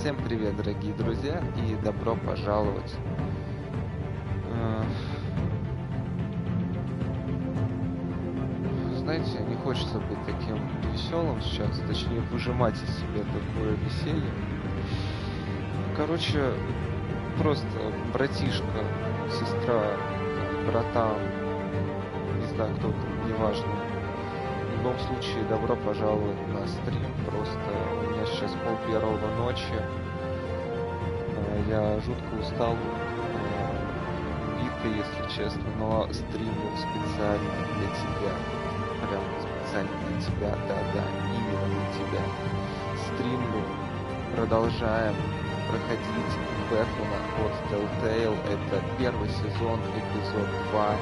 Всем привет, дорогие друзья, и добро пожаловать. Знаете, не хочется быть таким веселым сейчас, точнее выжимать из себя такое веселье. Короче, просто братишка, сестра, братан, не знаю кто там, неважно. В любом случае, добро пожаловать на стрим. Просто у меня сейчас 1:30 ночи. Я жутко устал, битый, если честно, но стримлю специально для тебя. Прям специально для тебя, да, именно для тебя. Стримлю, продолжаем проходить Бэтмена от TellTale. Это первый сезон, эпизод 2.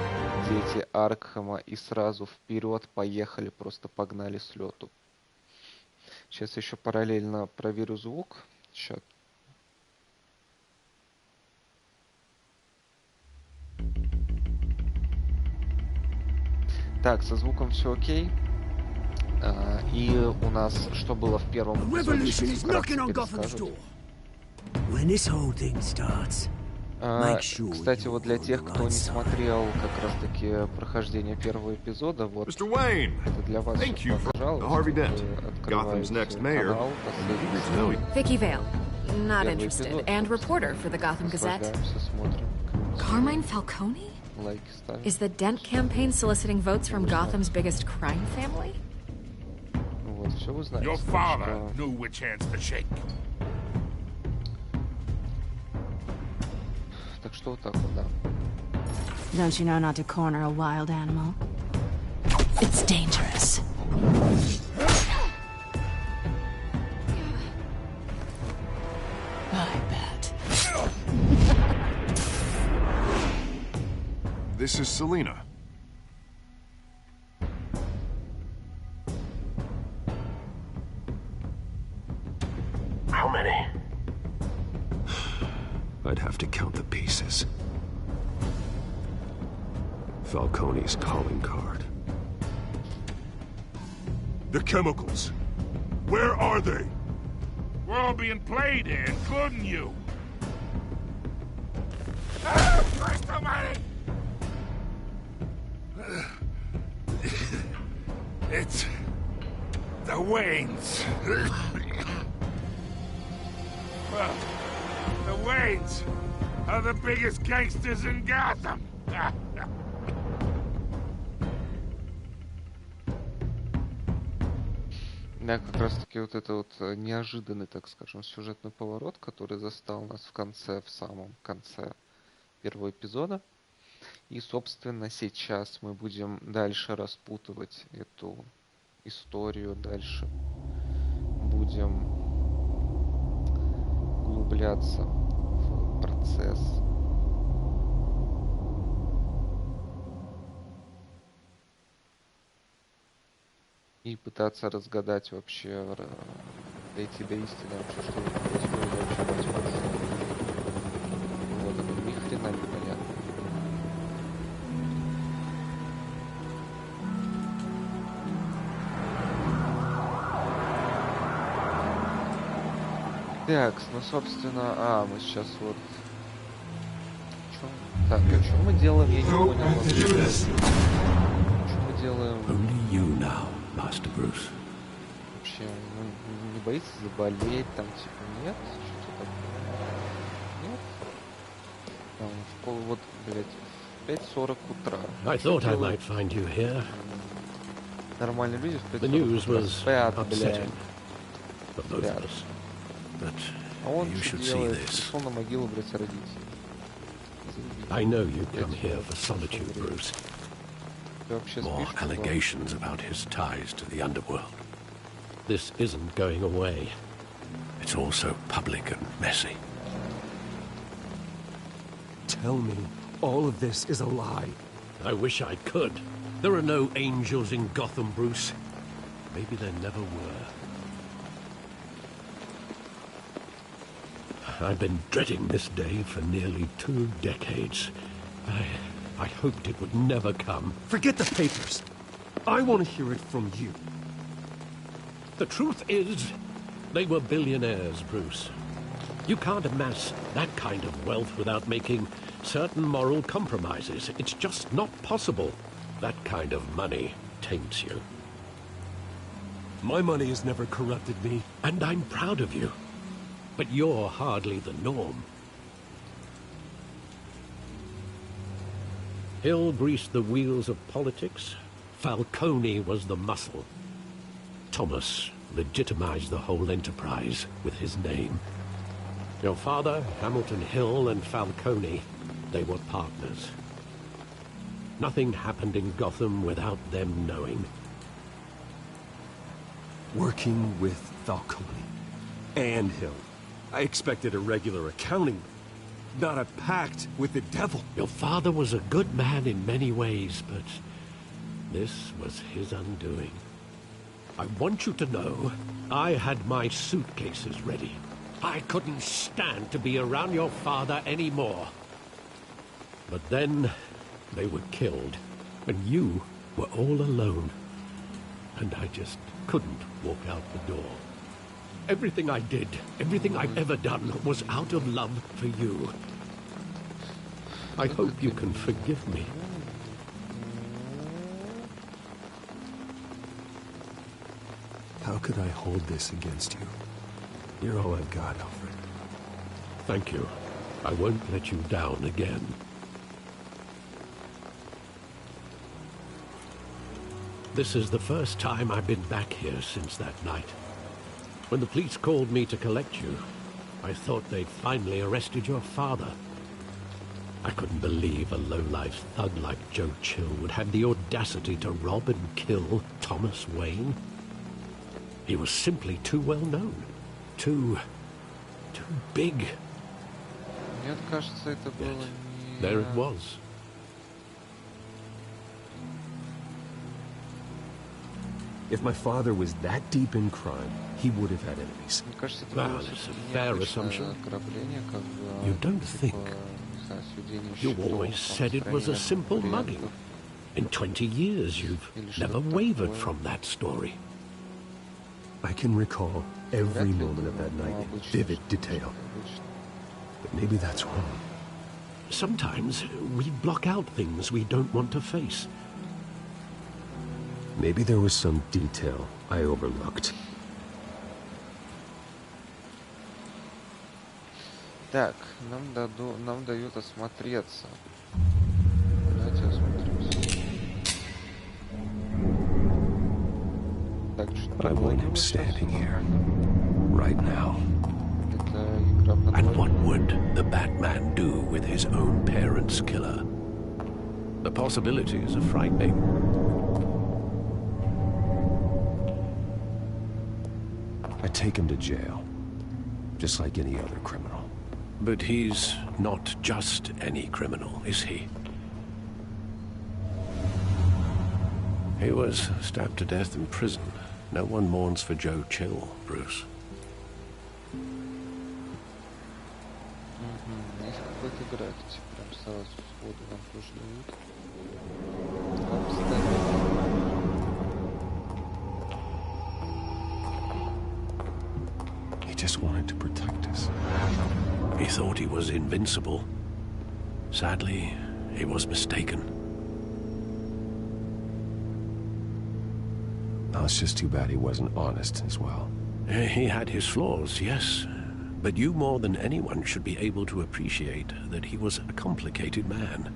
Дети Аркхема, и сразу вперед поехали, просто погнали с лету. Сейчас еще параллельно проверю звук. Сейчас. Так, со звуком все окей. И у нас что было в первом эпизоде? Кстати, вот для тех, кто не смотрел как раз таки прохождение первого эпизода, вот это для вас, пожалуйста, открываете канал, Vicky Vale, not interested, and reporter for the Gotham Gazette. Carmine Falcone? Is the Dent campaign soliciting votes from Gotham's biggest crime family? Вот, все вы знаете. Your father knew which hands to shake. Так что вот так вот, да. Don't you know not to corner a wild animal? It's dangerous. I bet. This is Selena. How many? I'd have to count the pieces. Falcone's calling card. The chemicals. Where are they? We're all being played here, including you. Ah, Christ almighty! It's the Waynes. Well, the Waynes are the biggest gangsters in Gotham. Да, как раз таки вот это вот неожиданный, так скажем, сюжетный поворот, который застал нас в самом конце первого эпизода. И, собственно, сейчас мы будем дальше распутывать эту историю, дальше будем углубляться в процесс. И пытаться разгадать вообще, дойти до истины, вообще, что происходит вообще, возможно. Вот это ни хрена непонятно. Так, ну собственно, мы сейчас вот... Так, а что мы делаем? Я не понял вообще. Что мы делаем? Master Bruce. Вообще, не боится заболеть, там, типа, нет? Что-то такое. Нет? Там, вот, блядь, 5:40 утра. I thought I might find you here. Нормальные люди в 5:40 The news утра was спят, upsetting блядь. for both of us. But А он you что should see делает? this. Пришел на могилу, блядь, родителей. I know you come here for solitude, Bruce. More allegations about his ties to the underworld. This isn't going away. It's all so public and messy. Tell me, all of this is a lie. I wish I could. There are no angels in Gotham, Bruce. Maybe there never were. I've been dreading this day for nearly 2 decades. I hoped it would never come. Forget the papers. I want to hear it from you. The truth is, they were billionaires, Bruce. You can't amass that kind of wealth without making certain moral compromises. It's just not possible. That kind of money taints you. My money has never corrupted me. And I'm proud of you. But you're hardly the norm. Hill greased the wheels of politics. Falcone was the muscle. Thomas legitimized the whole enterprise with his name. Your father, Hamilton Hill, and Falcone, they were partners. Nothing happened in Gotham without them knowing. Working with Falcone and Hill. I expected a regular accounting, not a pact with the devil. Your father was a good man in many ways, but this was his undoing. I want you to know, I had my suitcases ready. I couldn't stand to be around your father anymore. But then, they were killed, and you were all alone. And I just couldn't walk out the door. Everything I did, everything I've ever done, was out of love for you. I hope you can forgive me. How could I hold this against you? You're all I've got, Alfred. Thank you. I won't let you down again. This is the first time I've been back here since that night. When the police called me to collect you, I thought they'd finally arrested your father. I couldn't believe a low-life thug like Joe Chill would have the audacity to rob and kill Thomas Wayne. He was simply too well known. Too big. Мне кажется, это было не... There it was. If my father was that deep in crime, he would have had enemies. Мне кажется, это Well, было it's a всё-таки fair необычное assumption. ограбление, когда You don't think. не знаю, сведение You счетов, always said it was a устранение simple mugging. конкурентов. In 20 years, you've never wavered from that story. I can recall every moment of that night in vivid detail. But maybe that's wrong. Sometimes we block out things we don't want to face. Maybe there was some detail I overlooked. Так, нам дают осмотреться. Давайте осмотримся. Так, I want him standing here, right now. Это игра под And what would the Batman do with his own parents' killer? The possibilities are frightening. I take him to jail, just like any other criminal. But he's not just any criminal, is he? He was stabbed to death in prison. No one mourns for Joe Chill, Bruce. Есть какой-то граффити, прям сразу сходу нам тоже дают. Обстоятельно. He just wanted to protect us. He thought he was invincible. Sadly, he was mistaken. Oh, it's just too bad he wasn't honest as well. He had his flaws, yes. But you more than anyone should be able to appreciate that he was a complicated man.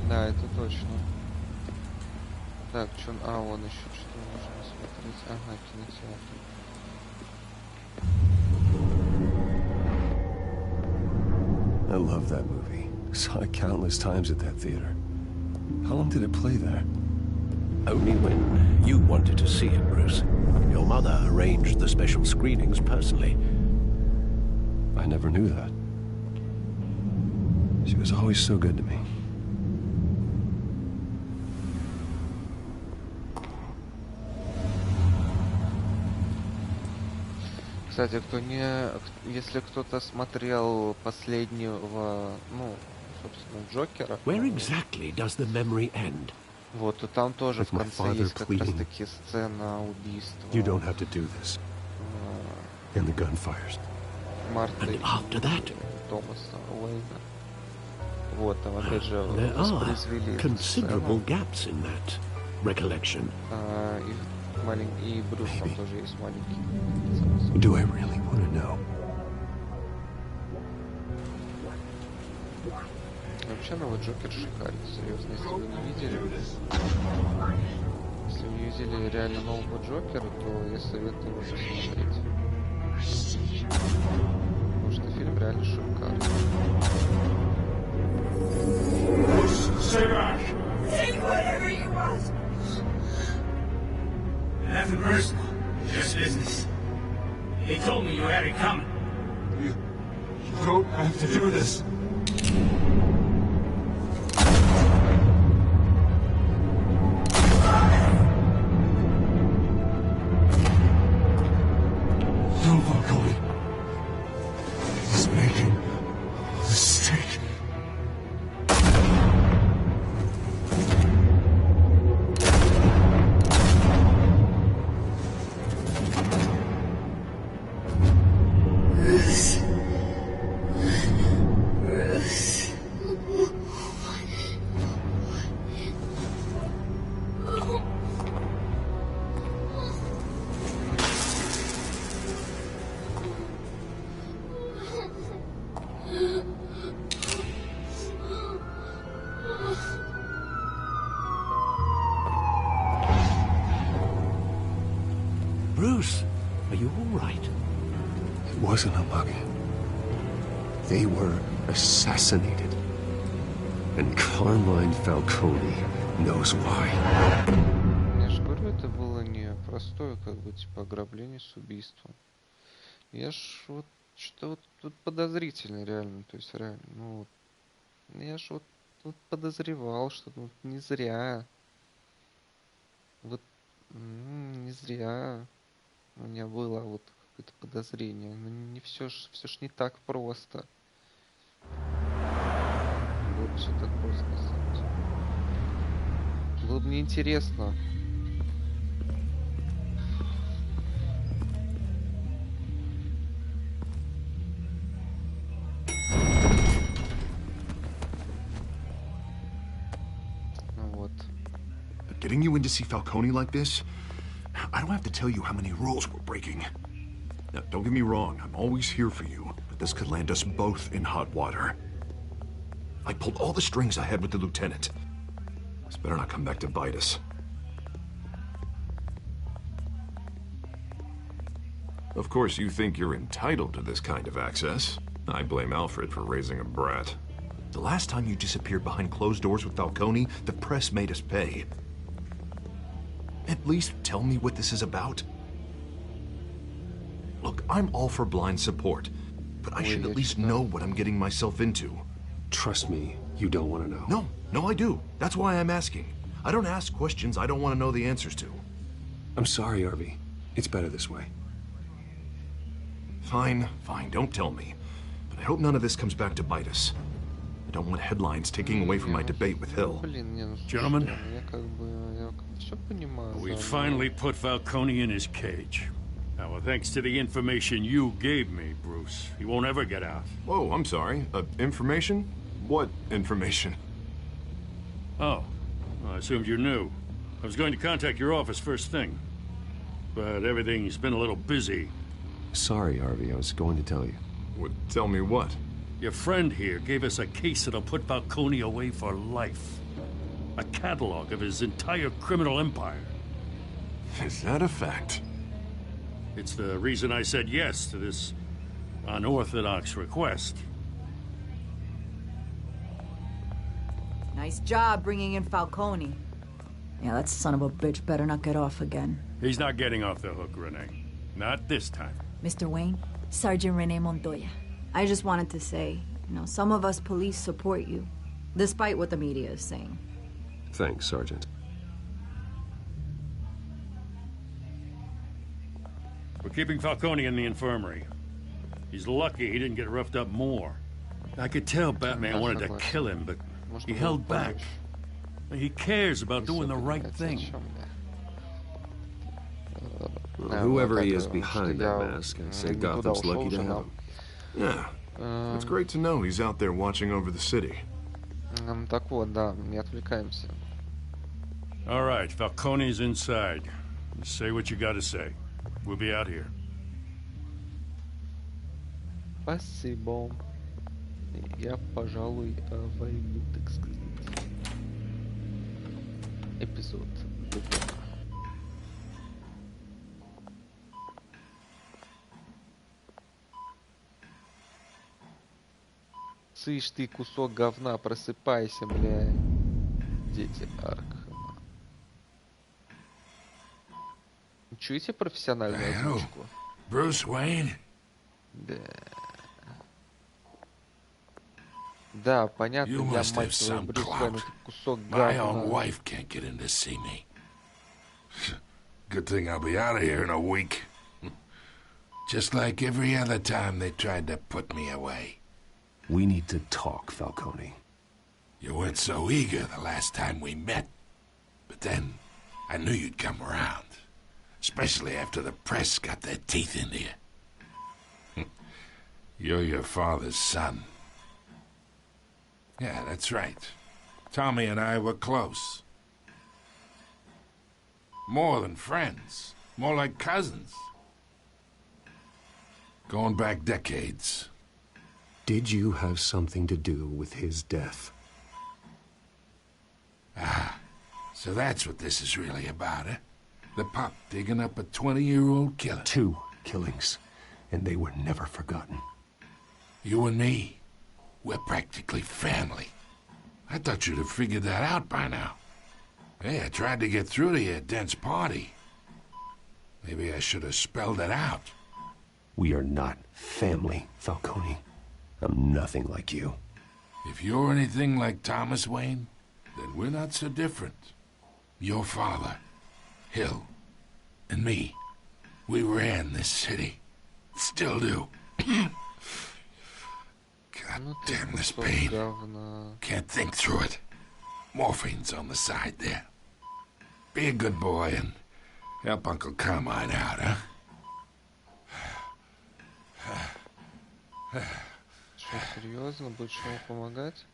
Да, это точно. Так, чё... А, вон еще что можно смотреть. Ага, кинотеатр. I love that movie. Saw it countless times at that theater. How long did it play there? Only when you wanted to see it, Bruce. Your mother arranged the special screenings personally. I never knew that. She was always so good to me. Кстати, если кто-то смотрел последнего, ну, собственно, Джокера. Where exactly does the memory end? Вот, и там тоже в конце есть как раз таки сцена убийства. You don't have to do this. and the gunfires. And after that, there are considerable gaps in that recollection. Do I really want to know? Вообще, новый Джокер шикарен, серьезно, если вы не видели. Если вы видели реально нового Джокера, то я советую его посмотреть. Потому что фильм реально шикарный. Stay back! Take whatever you want! Nothing personal, just business. He told me you had it coming. You don't have to do this. Bruce, are you all right? It wasn't a bug. They were assassinated. And Carmine Falcone knows why. Я же говорю, это было не простое, как бы, типа, ограбление с убийством. Я ж вот, что вот тут подозрительно реально, то есть реально, ну, я ж вот тут подозревал, что ну, не зря. Вот, не зря у меня было вот какое-то подозрение. Но не все ж не так просто. Было бы все так просто, на самом деле. Было бы неинтересно. Ну вот. Getting you in to see Falcone like this, I don't have to tell you how many rules we're breaking. Now, don't get me wrong, I'm always here for you, but this could land us both in hot water. I pulled all the strings I had with the lieutenant. This better not come back to bite us. Of course, you think you're entitled to this kind of access. I blame Alfred for raising a brat. The last time you disappeared behind closed doors with Falcone, the press made us pay. At least tell me what this is about. Look, I'm all for blind support, but I should at least know what I'm getting myself into. Trust me, you don't want to know. No, I do. That's why I'm asking. I don't ask questions I don't want to know the answers to. I'm sorry, Harvey. It's better this way. Fine, don't tell me. But I hope none of this comes back to bite us. I don't want headlines taking away from my debate with Hill. Gentlemen, we finally put Falcone in his cage. Now, well, thanks to the information you gave me, Bruce, he won't ever get out. Whoa, I'm sorry. Information? What information? Oh, well, I assumed you knew. I was going to contact your office first thing, but everything's been a little busy. Sorry, Harvey, I was going to tell you. Tell me what? Your friend here gave us a case that'll put Falcone away for life. A catalog of his entire criminal empire. Is that a fact? It's the reason I said yes to this unorthodox request. Nice job bringing in Falcone. Yeah, that son of a bitch better not get off again. He's not getting off the hook, Renee. Not this time. Mr. Wayne, Sergeant Renee Montoya. I just wanted to say, some of us police support you, despite what the media is saying. Thanks, Sergeant. We're keeping Falcone in the infirmary. He's lucky he didn't get roughed up more. I could tell Batman wanted to kill him, but he held back. He cares about doing the right thing. Well, whoever he is behind that mask, I say Gotham's lucky to have him. Yeah, it's great to know he's out there watching over the city. Так вот, да, не отвлекаемся. All right, Falcone's inside. Say what you gotta say. We'll be out here. Спасибо. Я, пожалуй, войду, так сказать. Эпизод 2. Слышь ты, кусок говна, просыпайся, бля. Дети Аркхема. Чуете профессиональную озвучку? Bruce Wayne? Да. Да, понятно, я мать твою, Брюс Уэйн, это кусок говна. My own wife can't get in to see me. Good thing I'll be out of here in a week. Just like every other time they tried to put me away. We need to talk, Falcone. You weren't so eager the last time we met. But then, I knew you'd come around. Especially after the press got their teeth into you. You're your father's son. Yeah, that's right. Tommy and I were close. More than friends. More like cousins. Going back decades. Did you have something to do with his death? Ah, so that's what this is really about, eh? The pup digging up a 20-year-old killer. 2 killings, and they were never forgotten. You and me, we're practically family. I thought you'd have figured that out by now. Hey, I tried to get through to you at Dent's party. Maybe I should have spelled it out. We are not family, Falcone. I'm nothing like you. If you're anything like Thomas Wayne, then we're not so different. Your father, Hill, and me, we ran this city. Still do. God damn this pain. Can't think through it. Morphine's on the side there. Be a good boy and help Uncle Carmine out, huh? Что, серьезно? Будешь ему помогать?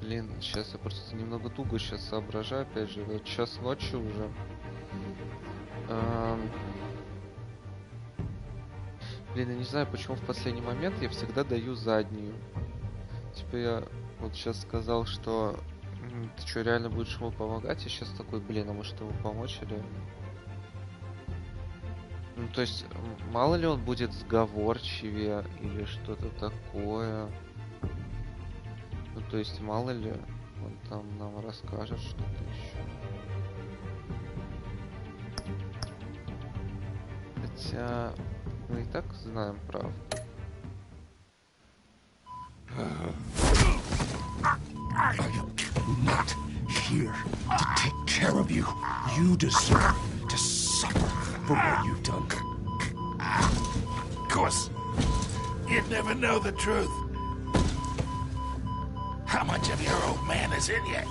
Блин, сейчас я просто немного туго сейчас соображаю, опять же, вот час ночи уже. Блин, я не знаю, почему в последний момент я всегда даю заднюю. Типа я вот сейчас сказал, что ты что, реально будешь ему помогать? Я сейчас такой, блин, а может ему помочь реально? Ну, то есть, мало ли он будет сговорчивее или что-то такое. Ну, то есть, мало ли он там нам расскажет что-то еще. Хотя, мы и так знаем правду. I am not here to take care of you. You deserve to suffer for what you've done. Of course, you'd never know the truth. How much of your old man is in you?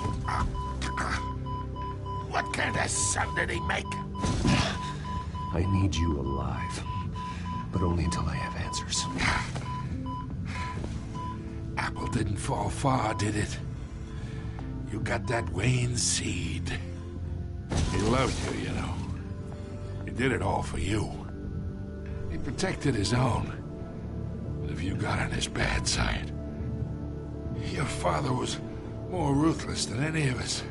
What kind of son did he make? I need you alive, but only until I have answers. Apple didn't fall far, did it? You got that Wayne seed. He loved you, you know. He did it all for you. He protected his own. But if you got on his bad side, your father was more ruthless than any of us.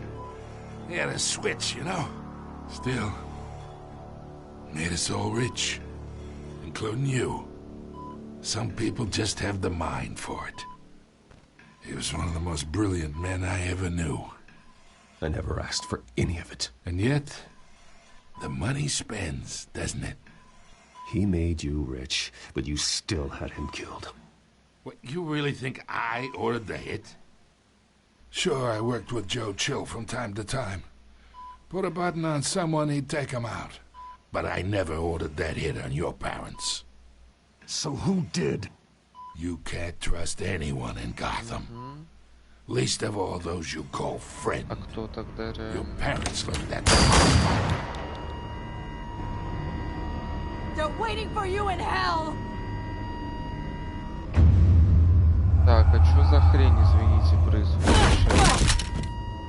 He had a switch, you know. Still, made us all rich, including you. Some people just have the mind for it. He was one of the most brilliant men I ever knew. I never asked for any of it. And yet, the money spends, doesn't it? He made you rich, but you still had him killed. What, you really think I ordered the hit? Sure, I worked with Joe Chill from time to time. Put a button on someone, he'd take him out. But I never ordered that hit on your parents. So who did? You can't trust anyone in Gotham. Least of all those you call friends. А кто тогда реально? Your parents learned that. They're waiting for you in hell! Так, а что за хрень, извините, происходит?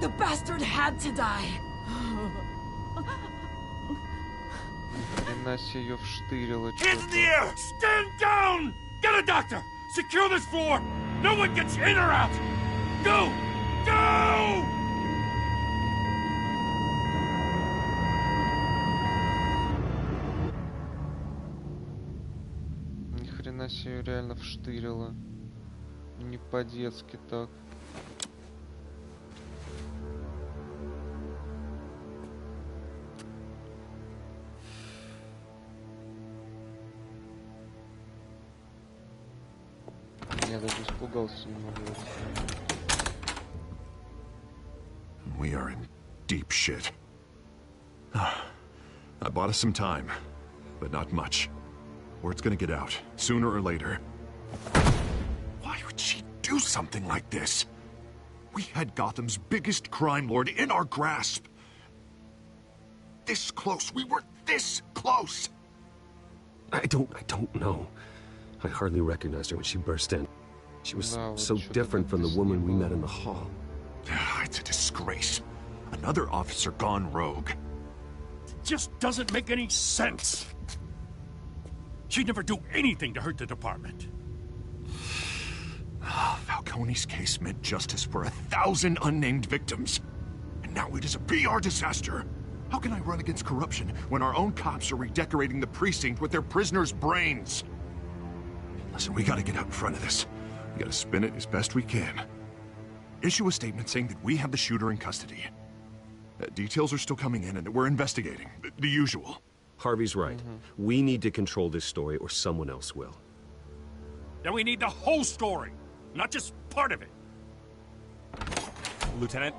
The bastard had to die. Хрена себе её вштырило. Hands in the air! Stand down! Get a doctor! Secure this floor! No one gets in or out! Go! Go! Ни хрена себе её реально вштырило. Не по-детски так. Я даже испугался немного. We are in deep shit. I bought us some time, but not much. Word's gonna get out, sooner or later. Why would she do something like this? We had Gotham's biggest crime lord in our grasp. This close. We were this close. I don't know. I hardly recognized her when she burst in. She was so different from the woman we met in the hall. It's a disgrace. Another officer gone rogue. It just doesn't make any sense. She'd never do anything to hurt the department. Falcone's case meant justice for 1,000 unnamed victims. And now it is a PR disaster. How can I run against corruption when our own cops are redecorating the precinct with their prisoners' brains? Listen, we gotta get out in front of this. We gotta spin it as best we can. Issue a statement saying that we have the shooter in custody. Details are still coming in and we're investigating. The usual. Harvey's right. We need to control this story or someone else will. Then we need the whole story, not just part of it. Lieutenant,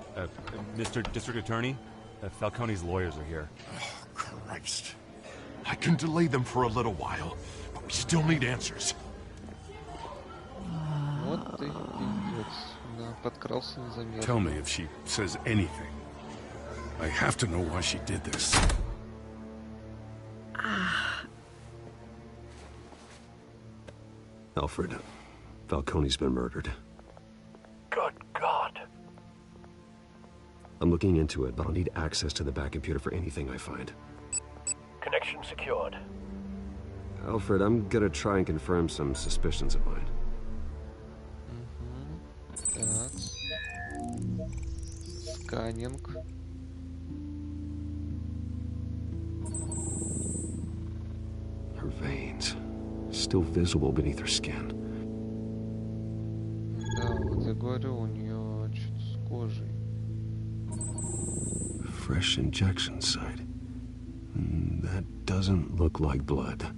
Mr. District Attorney, Falcone's lawyers are here. Oh, Christ. I can delay them for a little while, but we still need answers. Вот ты пиздец. Да, подкрался незаметно. Tell me if she says anything. I have to know why she did this. Alfred, Falcone's been murdered. Good God. I'm looking into it, but I'll need access to the back computer for anything I find. Connection secured. Alfred, I'm gonna try and confirm some suspicions of mine. Так. Сканинг. Her veins, still visible beneath her skin. Да, вот я говорю, у нее что-то с кожей. Fresh injection site. That doesn't look like blood.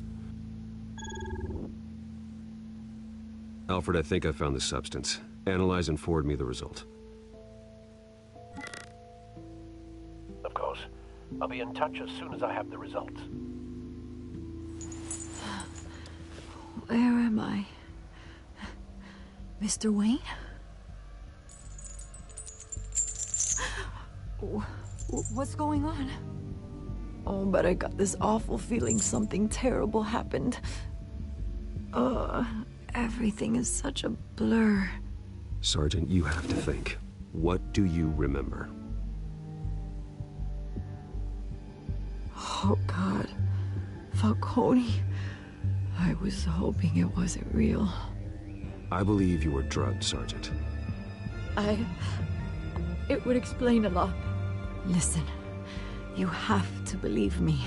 Alfred, I think I found the substance. Analyze and forward me the result. Of course. I'll be in touch as soon as I have the results. Where am I? Mr. Wayne? What's going on? Oh, but I got this awful feeling something terrible happened. Everything is such a blur. Sergeant, you have to think. What do you remember? Oh, God. Falcone. I was hoping it wasn't real. I believe you were drugged, Sergeant. It would explain a lot. Listen, you have to believe me.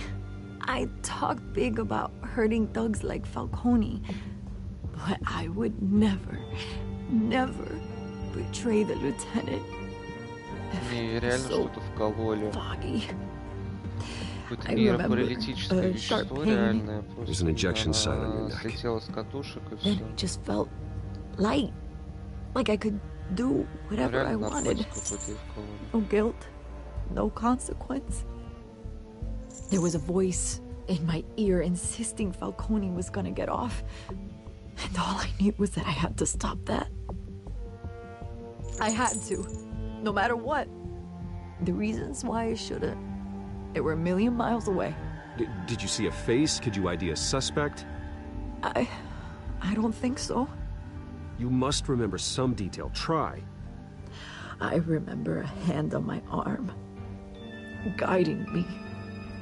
I talk big about hurting thugs like Falcone, but I would never betray the lieutenant. Не, реально что-то вкололи. Foggy. Какое-то нейропаралитическое вещество реальное. There's an injection site on your neck. Слетело с катушек и Then все. it just felt light. Like I could do whatever I wanted. No guilt, no consequence. There was a voice in my ear insisting Falcone was gonna get off. And all I knew was that I had to stop that. I had to, no matter what. The reasons why I shouldn't, they were a million miles away. Did you see a face? Could you ID a suspect? I don't think so. You must remember some detail. Try. I remember a hand on my arm, guiding me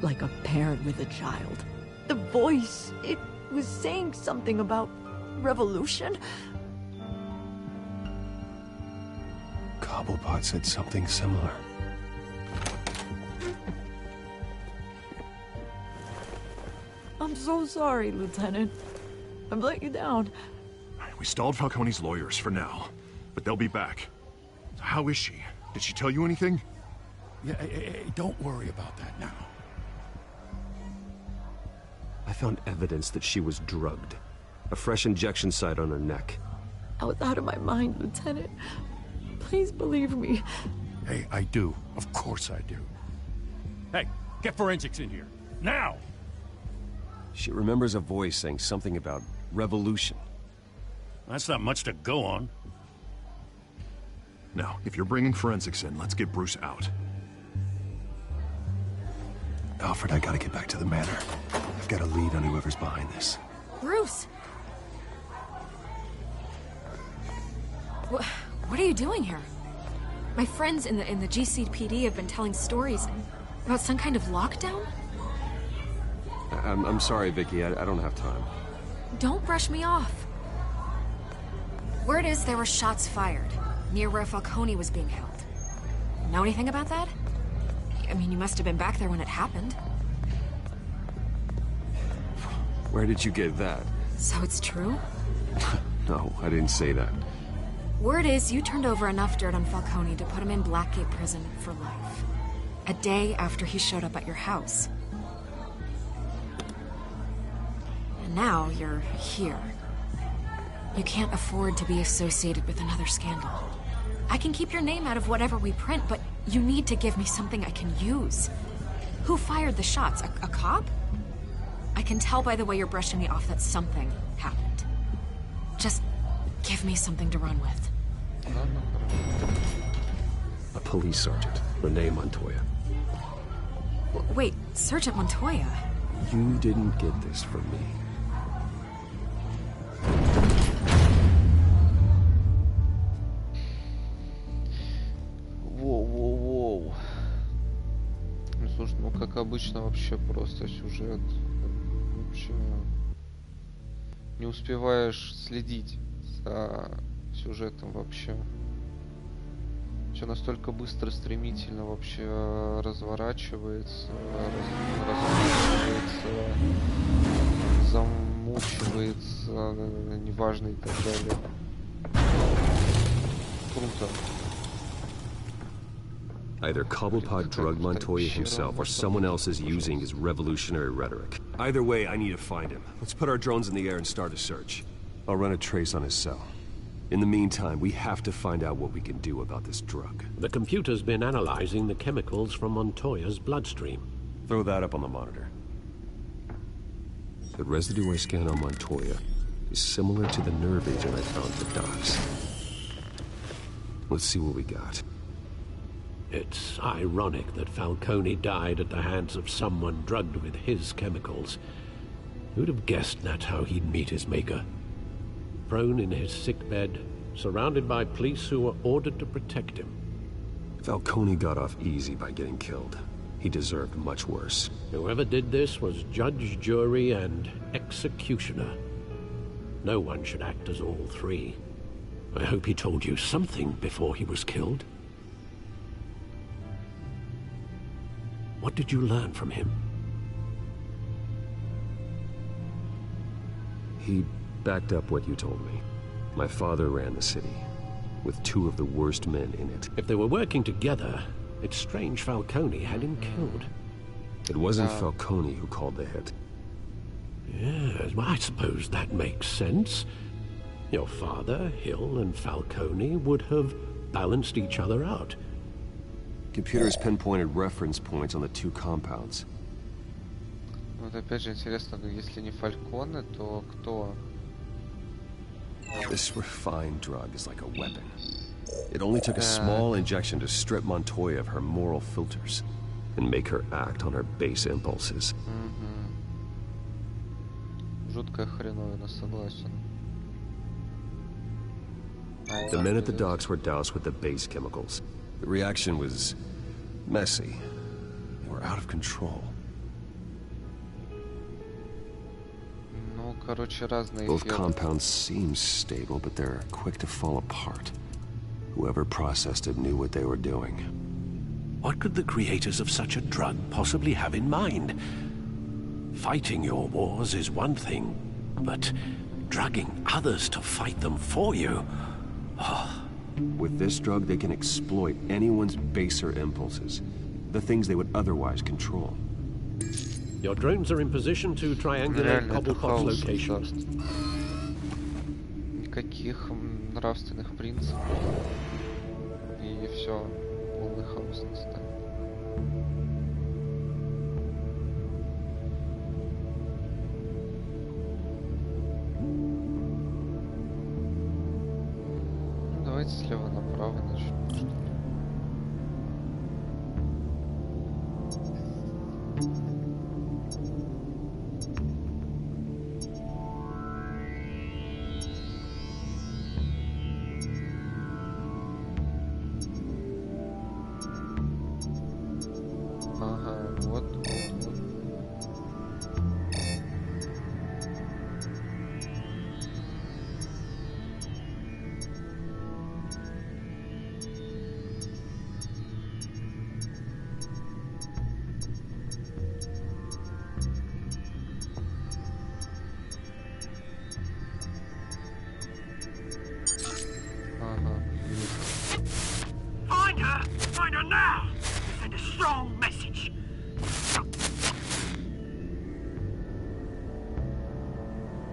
like a parent with a child. The voice, it was saying something about revolution. Cobblepot said something similar. I'm so sorry, Lieutenant. I've let you down. We stalled Falcone's lawyers for now, but they'll be back. How is she? Did she tell you anything? Yeah, hey, don't worry about that now. I found evidence that she was drugged. A fresh injection site on her neck. I was out of my mind, Lieutenant. Please believe me. Hey, I do. Of course I do. Hey, get forensics in here. Now! She remembers a voice saying something about revolution. That's not much to go on. Now, if you're bringing forensics in, let's get Bruce out. Alfred, I gotta get back to the manor. I've got a lead on whoever's behind this. Bruce! What are you doing here? My friends in the GCPD have been telling stories about some kind of lockdown? I'm sorry, Vicky. I don't have time. Don't brush me off. Word is there were shots fired near where Falcone was being held. Know anything about that? I mean, you must have been back there when it happened. Where did you get that? So it's true? No, I didn't say that. Word is you turned over enough dirt on Falcone to put him in Blackgate Prison for life. A day after he showed up at your house. And now you're here. You can't afford to be associated with another scandal. I can keep your name out of whatever we print, but you need to give me something I can use. Who fired the shots? A cop? I can tell by the way you're brushing me off that something happened. Just give me something to run with. A police sergeant, Renee Montoya. Wait, Sergeant Montoya? You didn't get this from me. Воу. Ну, слушай, ну как обычно вообще просто сюжет. Вообще не успеваешь следить за сюжетом вообще. Все настолько быстро, стремительно вообще разворачивается, замучивается, неважно и так далее. Круто. Either Cobblepot drugged Montoya himself or someone else is using his revolutionary rhetoric. Either way, I need to find him. Let's put our drones in the air and start a search. I'll run a trace on his cell. In the meantime, we have to find out what we can do about this drug. The computer's been analyzing the chemicals from Montoya's bloodstream. Throw that up on the monitor. The residue I scanned on Montoya is similar to the nerve agent I found at the docks. Let's see what we got. It's ironic that Falcone died at the hands of someone drugged with his chemicals. Who'd have guessed that's how he'd meet his maker? Prone in his sickbed, surrounded by police who were ordered to protect him. Falcone got off easy by getting killed. He deserved much worse. Whoever did this was judge, jury, and executioner. No one should act as all three. I hope he told you something before he was killed. What did you learn from him? He backed up what you told me. My father ran the city, with two of the worst men in it. If they were working together, it's strange Falcone had him killed. It wasn't Falcone who called the hit. Yes, well, I suppose that makes sense. Your father, Hill, and Falcone would have balanced each other out. Computers pinpointed reference points on the two compounds. Вот опять же интересно, если не Фальконе, то кто? This refined drug is like a weapon. It only took a small injection to strip Montoya of her moral filters and make her act on her base impulses. Жуткая хреновина, согласен. The men at the docks were doused with the base chemicals. The reaction was messy. They were out of control. Ну, короче, разные Both compounds seem stable, but they're quick to fall apart. Whoever processed it knew what they were doing. What could the creators of such a drug possibly have in mind? Fighting your wars is one thing, but drugging others to fight them for you? With this drug, they can exploit anyone's baser impulses, the things they would otherwise control. Your drones are in position to triangulate Cobblepot's location. Никаких нравственных принципов. И все, полный хаос настанет. Давайте слева направо начнем.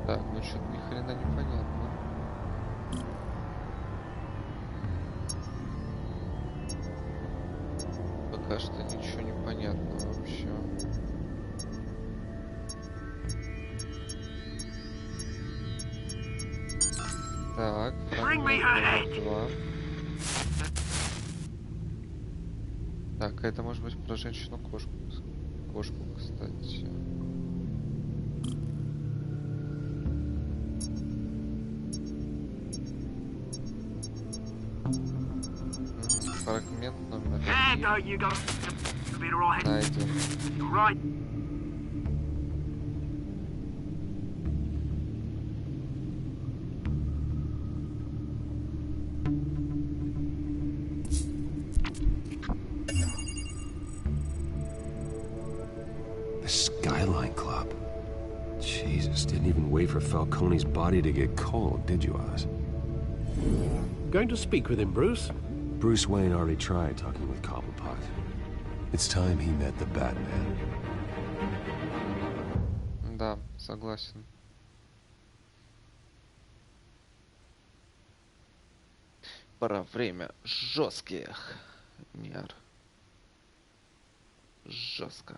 Так, ну что-то ни хрена не понятно. Пока что ничего не понятно вообще. Так, фрагмент 2. Так, это может быть про женщину-кошку. Кошку, кстати. Фрагмент номер 3. Найден. For Falcone's body to get cold, did you, Oz? Going to speak with him, Bruce? Bruce Wayne already tried talking with Cobblepot. It's time he met the Batman. Да, согласен. Пора время жестких мер. Жестко.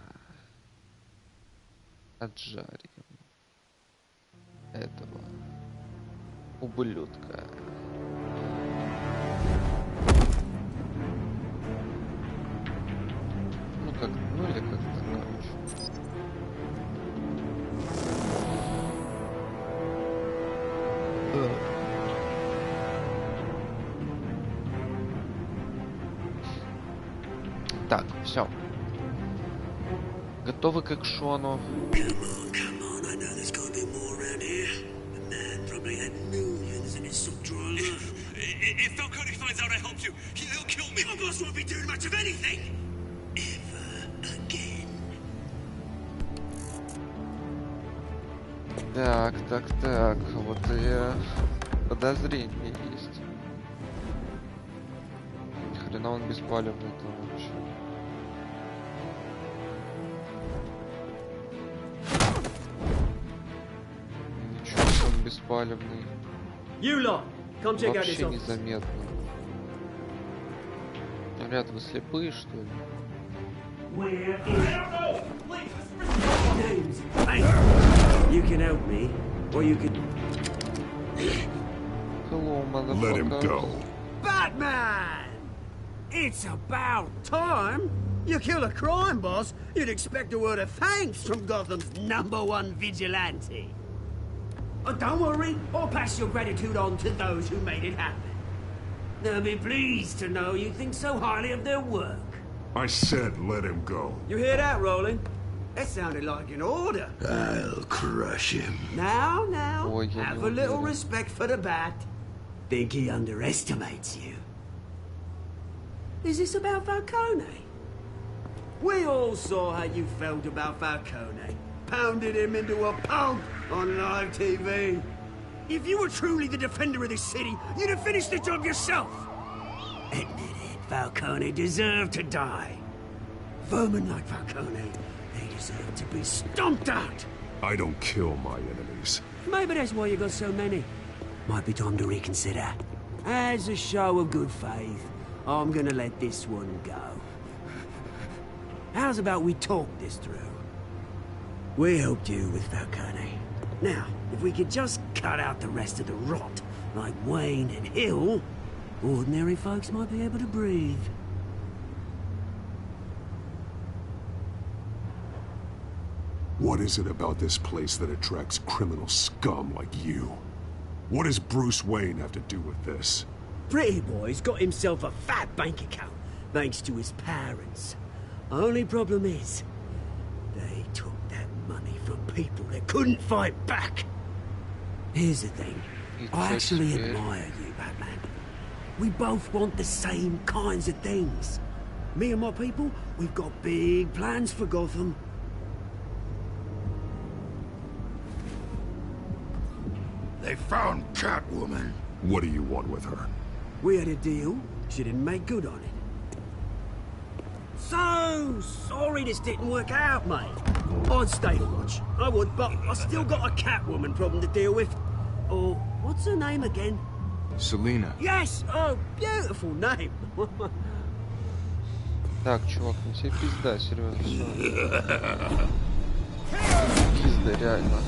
Отжарим этого ублюдка. Ну как, ну или как-то, короче. Так, все. Готовы к экшону. If Falcone finds out I helped you, he'll kill me. My boss won't be doing much of anything. Ever again. Так. Вот и подозрение есть. Ни хрена он беспалевный там вообще. Ничего, он беспалевный. Вообще незаметно. Ребята, вы слепые, что ли? Where is it? You can help me, or you can... Hello, motherfucker. Let him go. Batman! It's about time. You kill a crime boss, you'd expect a word of thanks from Gotham's #1 vigilante. Oh, don't worry, I'll pass your gratitude on to those who made it happen. They'll be pleased to know you think so highly of their work. I said let him go. You hear that, Roland? That sounded like an order. I'll crush him. Now, have a little respect for the Bat. Think he underestimates you. Is this about Falcone? We all saw how you felt about Falcone. Pounded him into a pulp on live TV. If you were truly the defender of this city, you'd have finished the job yourself. Admit it, Falcone deserved to die. Vermin like Falcone, they deserve to be stomped out. I don't kill my enemies. Maybe that's why you got so many. Might be time to reconsider. As a show of good faith, I'm gonna let this one go. How's about we talk this through? We helped you with Falcone. Now, if we could just cut out the rest of the rot, like Wayne and Hill, ordinary folks might be able to breathe. What is it about this place that attracts criminal scum like you? What does Bruce Wayne have to do with this? Pretty boy's got himself a fat bank account, thanks to his parents. Only problem is, they took that money from people that couldn't fight back. Here's the thing. I actually admire you, Batman. We both want the same kinds of things. Me and my people, we've got big plans for Gotham. They found Catwoman. What do you want with her? We had a deal. She didn't make good on it. So sorry this didn't work out, mate. I'd stay to watch. I would, but I still got a Catwoman problem to deal with. Or, what's her name again? Selina. Yes! Oh, beautiful name. Так, чувак, ну тебе пизда, серьезно. Пизда, реально.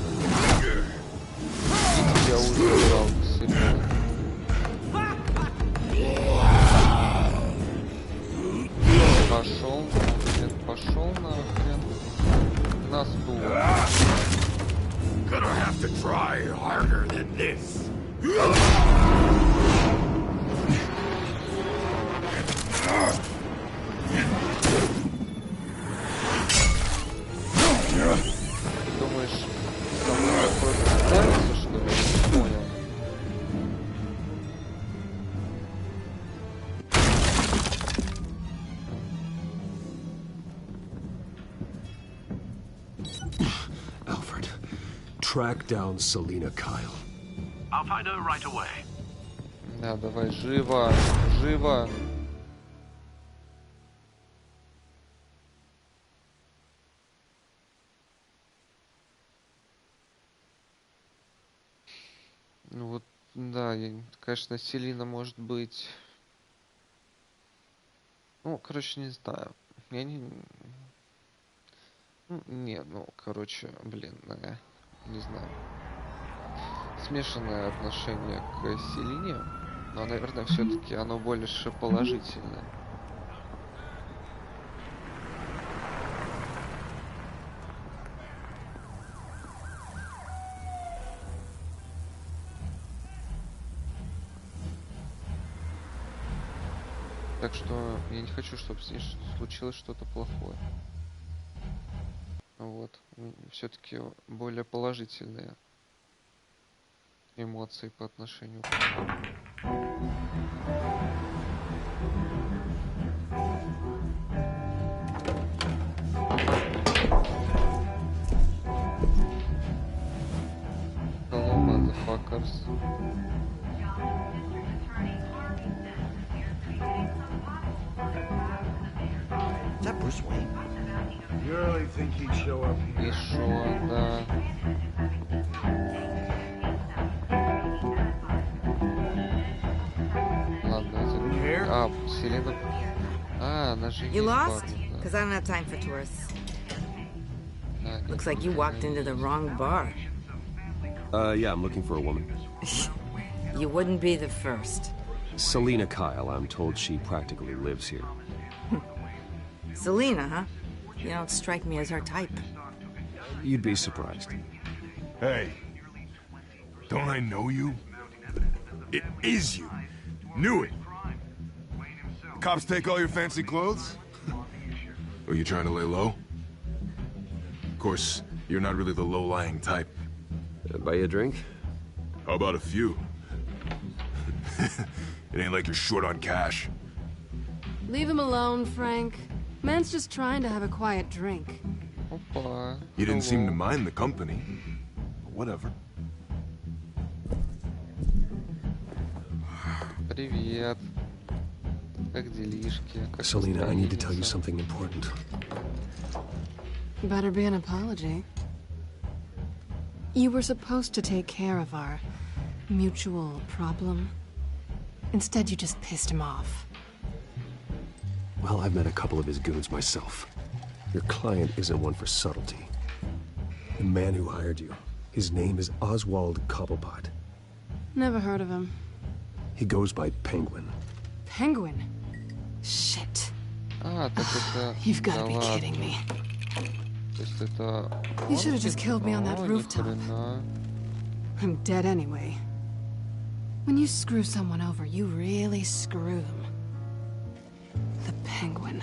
Я уже играл, серьезно. Пошел, блин, пошел нахрен. На стул. Gonna have to try harder than this. Думаешь, кому такое представится, что ли? Не понял. Alfred, track down Selina Kyle. I'll find her right away. Да, давай, живо, живо. Ну вот, да, конечно, Селина может быть... Ну, короче, не знаю. Я не... Ну, не, ну, короче, блин, не знаю. Смешанное отношение к Селине, но, наверное, все-таки оно больше положительное. Так что я не хочу, чтобы с ней случилось что-то плохое. Вот. Все-таки более положительные эмоции по отношению к нему. Hello, motherfuckers. Is that Bruce Wayne? You really think he'd show up here? Еще, да. Ладно, это... А, Селина... А, она же есть парень, да. Because I don't have time for tourists. Looks like you walked into the wrong bar. Yeah, I'm looking for a woman. You wouldn't be the first. Selena Kyle, I'm told she practically lives here. Selena, huh? You don't strike me as her type. You'd be surprised. Hey, don't I know you? It is you. Knew it. The cops take all your fancy clothes? Are you trying to lay low? Of course, you're not really the low-lying type. Buy you a drink? How about a few? It ain't like you're short on cash. Leave him alone, Frank. Man's just trying to have a quiet drink. You didn't seem to mind the company. But whatever. Привет. Как делишки? Selena, I need to tell you something important. Better be an apology. You were supposed to take care of our mutual problem. Instead, you just pissed him off. Well, I've met a couple of his goons myself. Your client isn't one for subtlety. The man who hired you, his name is Oswald Cobblepot. Never heard of him. He goes by Penguin. Penguin? Shit. You've got to be kidding me. You should have just killed me on that rooftop. I'm dead anyway. When you screw someone over, you really screw them. The Penguin.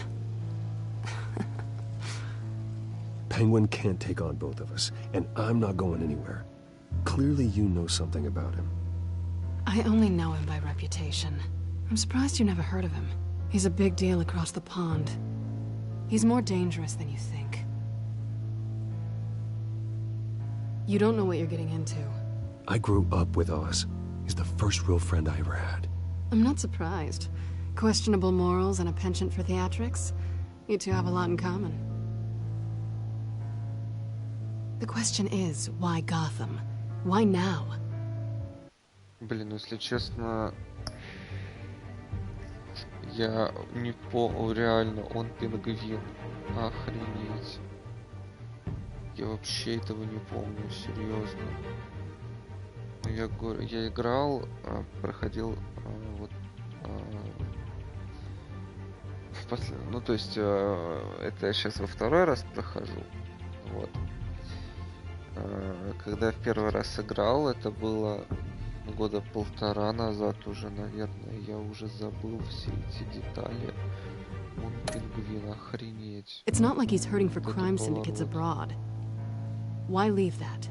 Penguin can't take on both of us, and I'm not going anywhere. Clearly you know something about him. I only know him by reputation. I'm surprised you never heard of him. He's a big deal across the pond. He's more dangerous than you think. You don't know what you're getting into. I grew up with Oz. He's the first real friend I ever had. I'm not surprised. Questionable morals and a penchant for theatrics. You two have a lot in common. The question is, why Gotham? Why now? Блин, ну если честно, я не помню, реально, он пингвин. Охренеть. Я вообще этого не помню, серьезно. Я играл, проходил вот ну то есть это я сейчас во второй раз прохожу. Вот. Когда я в первый раз играл, это было года полтора назад уже, наверное. Я уже забыл все эти детали. Он пингвин, охренеть. It's not like he's hurting for crime syndicates abroad. Why leave that?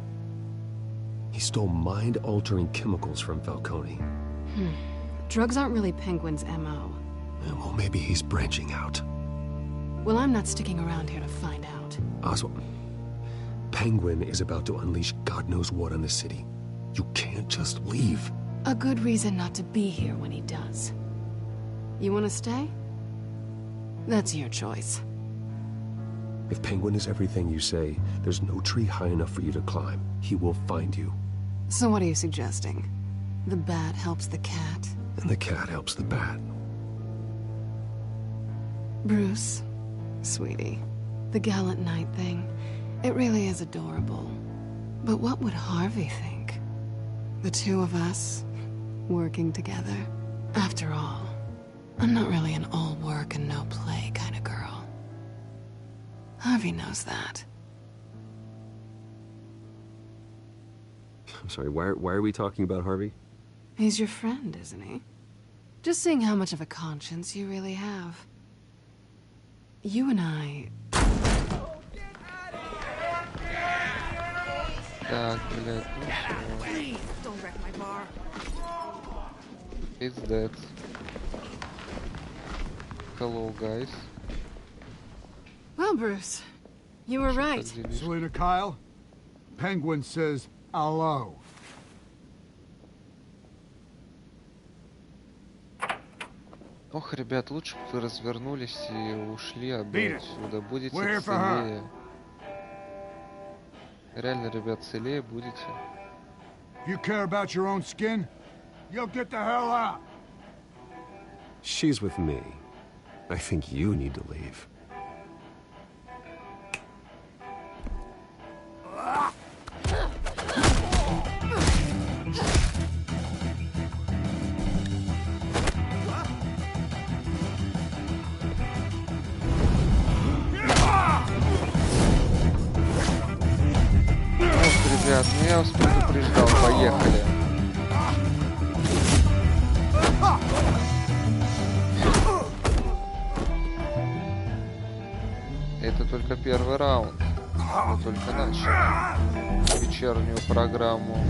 He stole mind-altering chemicals from Falcone. Drugs aren't really Penguin's MO. Well, maybe he's branching out. Well, I'm not sticking around here to find out. Oswald, Penguin is about to unleash God knows what on the city. You can't just leave. A good reason not to be here when he does. You want to stay? That's your choice. If Penguin is everything you say, there's no tree high enough for you to climb. He will find you. So what are you suggesting? The bat helps the cat? And the cat helps the bat. Bruce, sweetie, the gallant knight thing, it really is adorable. But what would Harvey think? The two of us, working together. After all, I'm not really an all work and no play kind of girl. Harvey knows that. I'm sorry, why are we talking about Harvey? He's your friend, isn't he? Just seeing how much of a conscience you really have. You and I... Так, блядь, ну всё. Don't wreck my bar. It's dead. Hello, guys. Well, Bruce, you were right. Selena Kyle, Penguin says hello. Ох, ребят, лучше бы вы развернулись и ушли отсюда. Будете целее. Реально, ребят, целее будете. If you care about your own skin, you'll get the hell out. She's with me. I think you need to leave. я вас предупреждал, поехали. Это только первый раунд. Мы только начали вечернюю программу.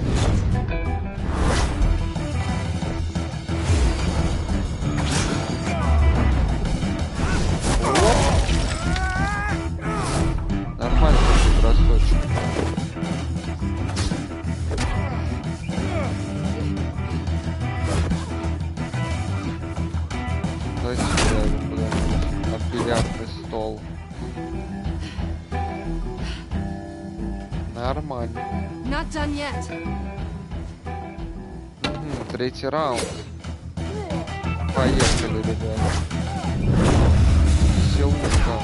Нормально, бросочек. Давайте сюда куда-нибудь на бильярдный стол. Нормально. Not done yet. Третий раунд. Поехали, ребята. Веселуха.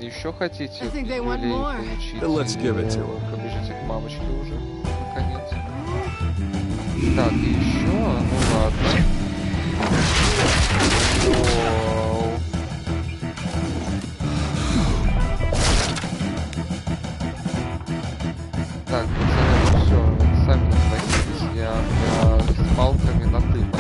Еще хотите люлей получить? Побежите к мамочке уже, наконец. Так, и еще, ну ладно. Воу. Так, пацаны, все, сами относитесь, я с палками на ты, понятно.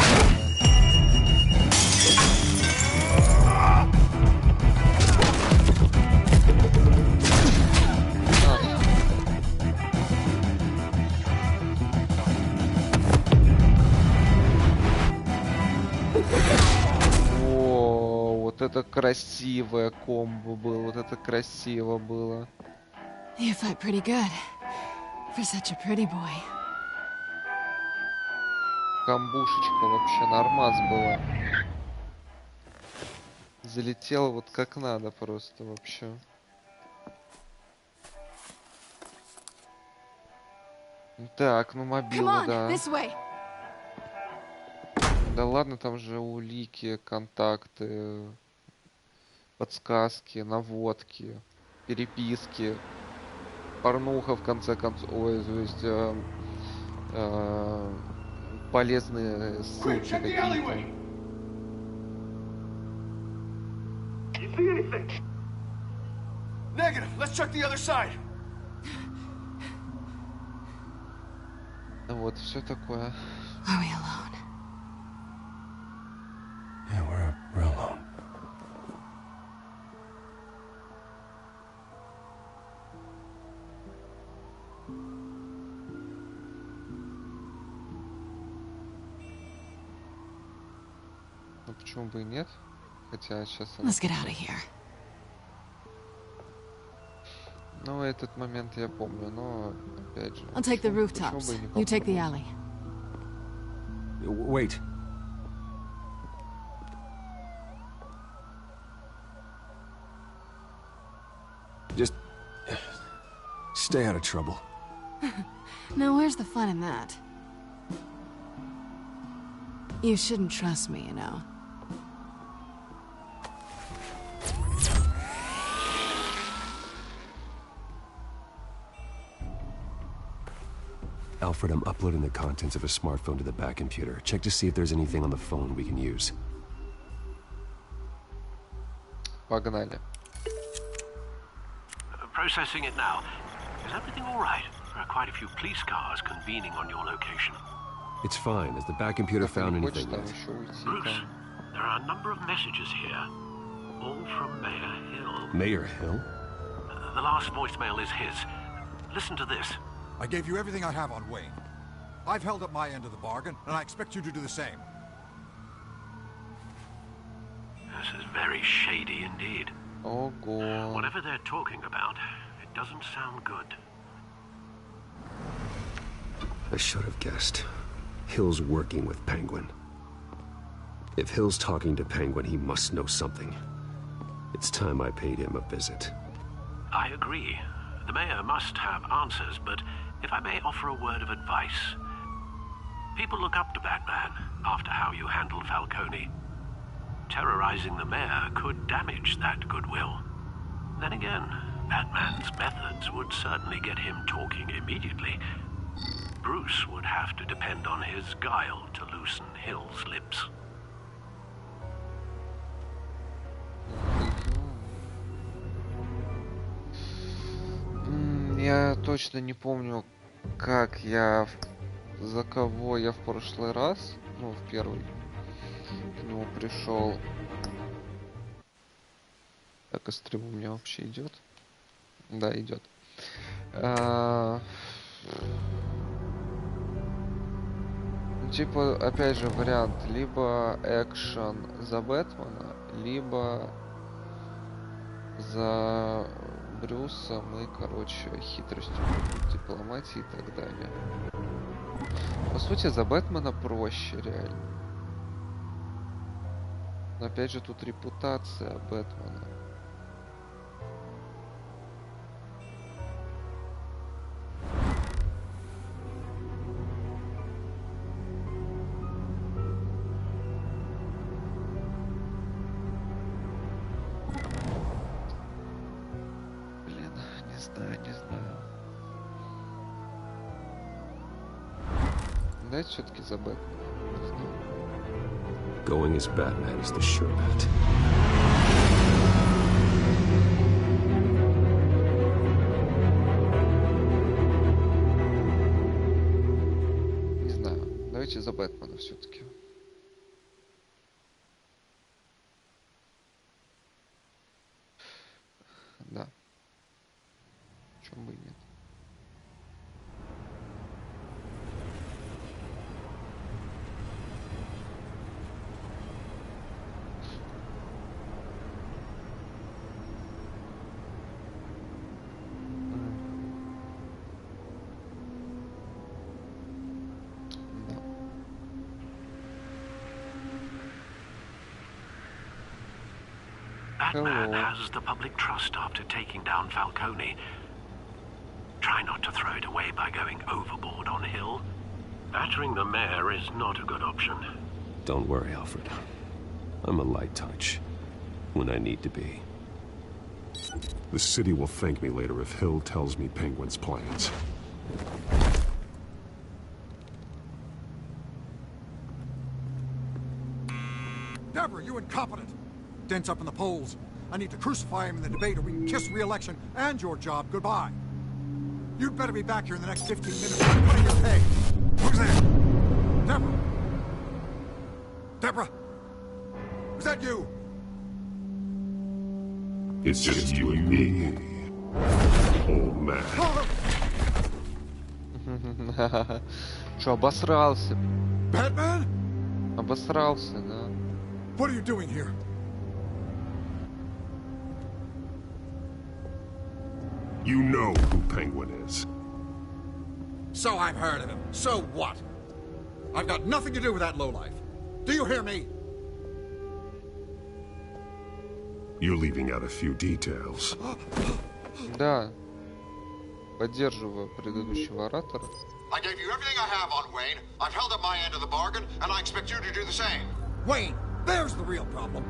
Вот это красивое комбо было, вот это красиво было. You fight pretty good for such a pretty boy. Камбушечка вообще нормас была. Залетел вот как надо просто вообще. Так, ну мобилы, да. Да ладно, там же улики, контакты, подсказки, наводки, переписки, порнуха в конце концов, ой, то есть полезные ссылки какие-то. Вот, все такое. Are we alone? Yeah, we're alone. Ну почему бы и нет? Хотя сейчас... Let's get out of here. Ну, этот момент я помню, но опять же... I'll take the rooftops. You take the alley. Wait. Just stay out of trouble. Now, where's the fun in that? You shouldn't trust me, you know. Alfred, I'm uploading the contents of a smartphone to the back computer. Check to see if there's anything on the phone we can use. Погнали. Processing it now. Is everything all right? There are quite a few police cars convening on your location. It's fine. Has the back computer found anything yet? Bruce, there are a number of messages here, all from Mayor Hill. Mayor Hill? The last voicemail is his. Listen to this. I gave you everything I have on Wayne. I've held up my end of the bargain, and I expect you to do the same. This is very shady indeed. Oh, God. Whatever they're talking about, it doesn't sound good. I should have guessed. Hill's working with Penguin. If Hill's talking to Penguin, he must know something. It's time I paid him a visit. I agree. The mayor must have answers, but if I may offer a word of advice. People look up to Batman after how you handled Falcone. Terrorizing the mayor could damage that goodwill. Then again, Batman's methods would certainly get him talking immediately. Bruce would have to depend on his guile to loosen Hill's lips. Я точно не помню, как за кого я в прошлый раз, ну, в первый к нему пришел. Так, и стрим у меня вообще идет? Да, идет. Типа, опять же, вариант либо экшен за Бэтмена, либо за Брюсом и, короче, хитростью, дипломатией и так далее. По сути, за Бэтмена проще, реально. Но опять же, тут репутация Бэтмена. Не знаю. Дайте все-таки за Бэтмена. Going as Batman is the sure bet. Не знаю. Давайте за Бэтмена все-таки. Да. Почему бы и нет? Batman has the public trust after taking down Falcone. Try not to throw it away by going overboard on Hill. Battering the mayor is not a good option. Don't worry, Alfred. I'm a light touch when I need to be. The city will thank me later if Hill tells me Penguin's plans. Deborah, you incompetent! Dent's up in the polls. I need to crucify him in the debate or we can kiss re-election and your job goodbye. You'd better be back here in the next 15 minutes or I'm cutting your pay. Who's there? Deborah? Deborah? Was that you? It's just you and me, old man. Что, обосрался? Batman? Обосрался, да. What are you doing here? You know who Penguin is. So I've heard of him. So what? I've got nothing to do with that lowlife. Do you hear me? You're leaving out a few details. Да. Поддерживаю предыдущего оратора. I gave you everything I have on Wayne. I've held up my end of the bargain, and I expect you to do the same. Wayne, there's the real problem.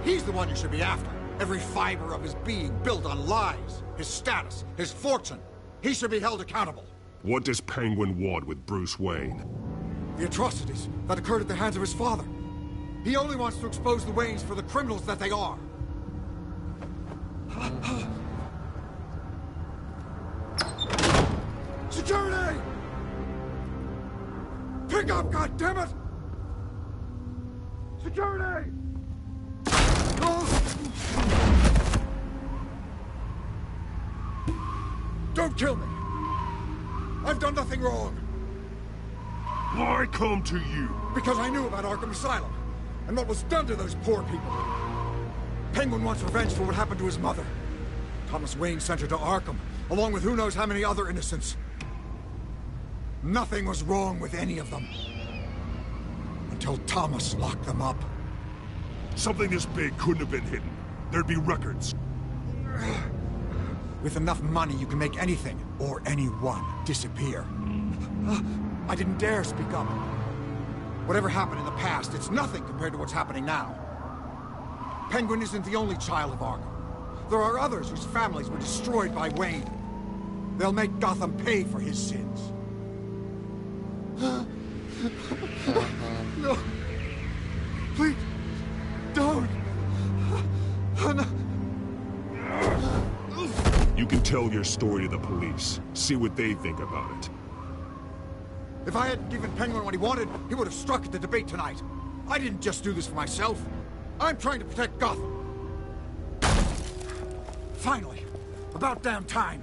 He's the one you should be after. Every fiber of his being built on lies. His status, his fortune. He should be held accountable. What does Penguin want with Bruce Wayne? The atrocities that occurred at the hands of his father. He only wants to expose the Waynes for the criminals that they are. Security! Pick up, goddammit! Security! Don't kill me! I've done nothing wrong! Why come to you? Because I knew about Arkham Asylum, and what was done to those poor people. Penguin wants revenge for what happened to his mother. Thomas Wayne sent her to Arkham, along with who knows how many other innocents. Nothing was wrong with any of them. Until Thomas locked them up. Something this big couldn't have been hidden. There'd be records. With enough money, you can make anything, or anyone, disappear. I didn't dare speak up. Whatever happened in the past, it's nothing compared to what's happening now. Penguin isn't the only child of Arkham. There are others whose families were destroyed by Wayne. They'll make Gotham pay for his sins. No. Please, don't. No. You can tell your story to the police. See what they think about it. If I hadn't given Penguin what he wanted, he would have struck at the debate tonight. I didn't just do this for myself. I'm trying to protect Gotham. Finally. About damn time.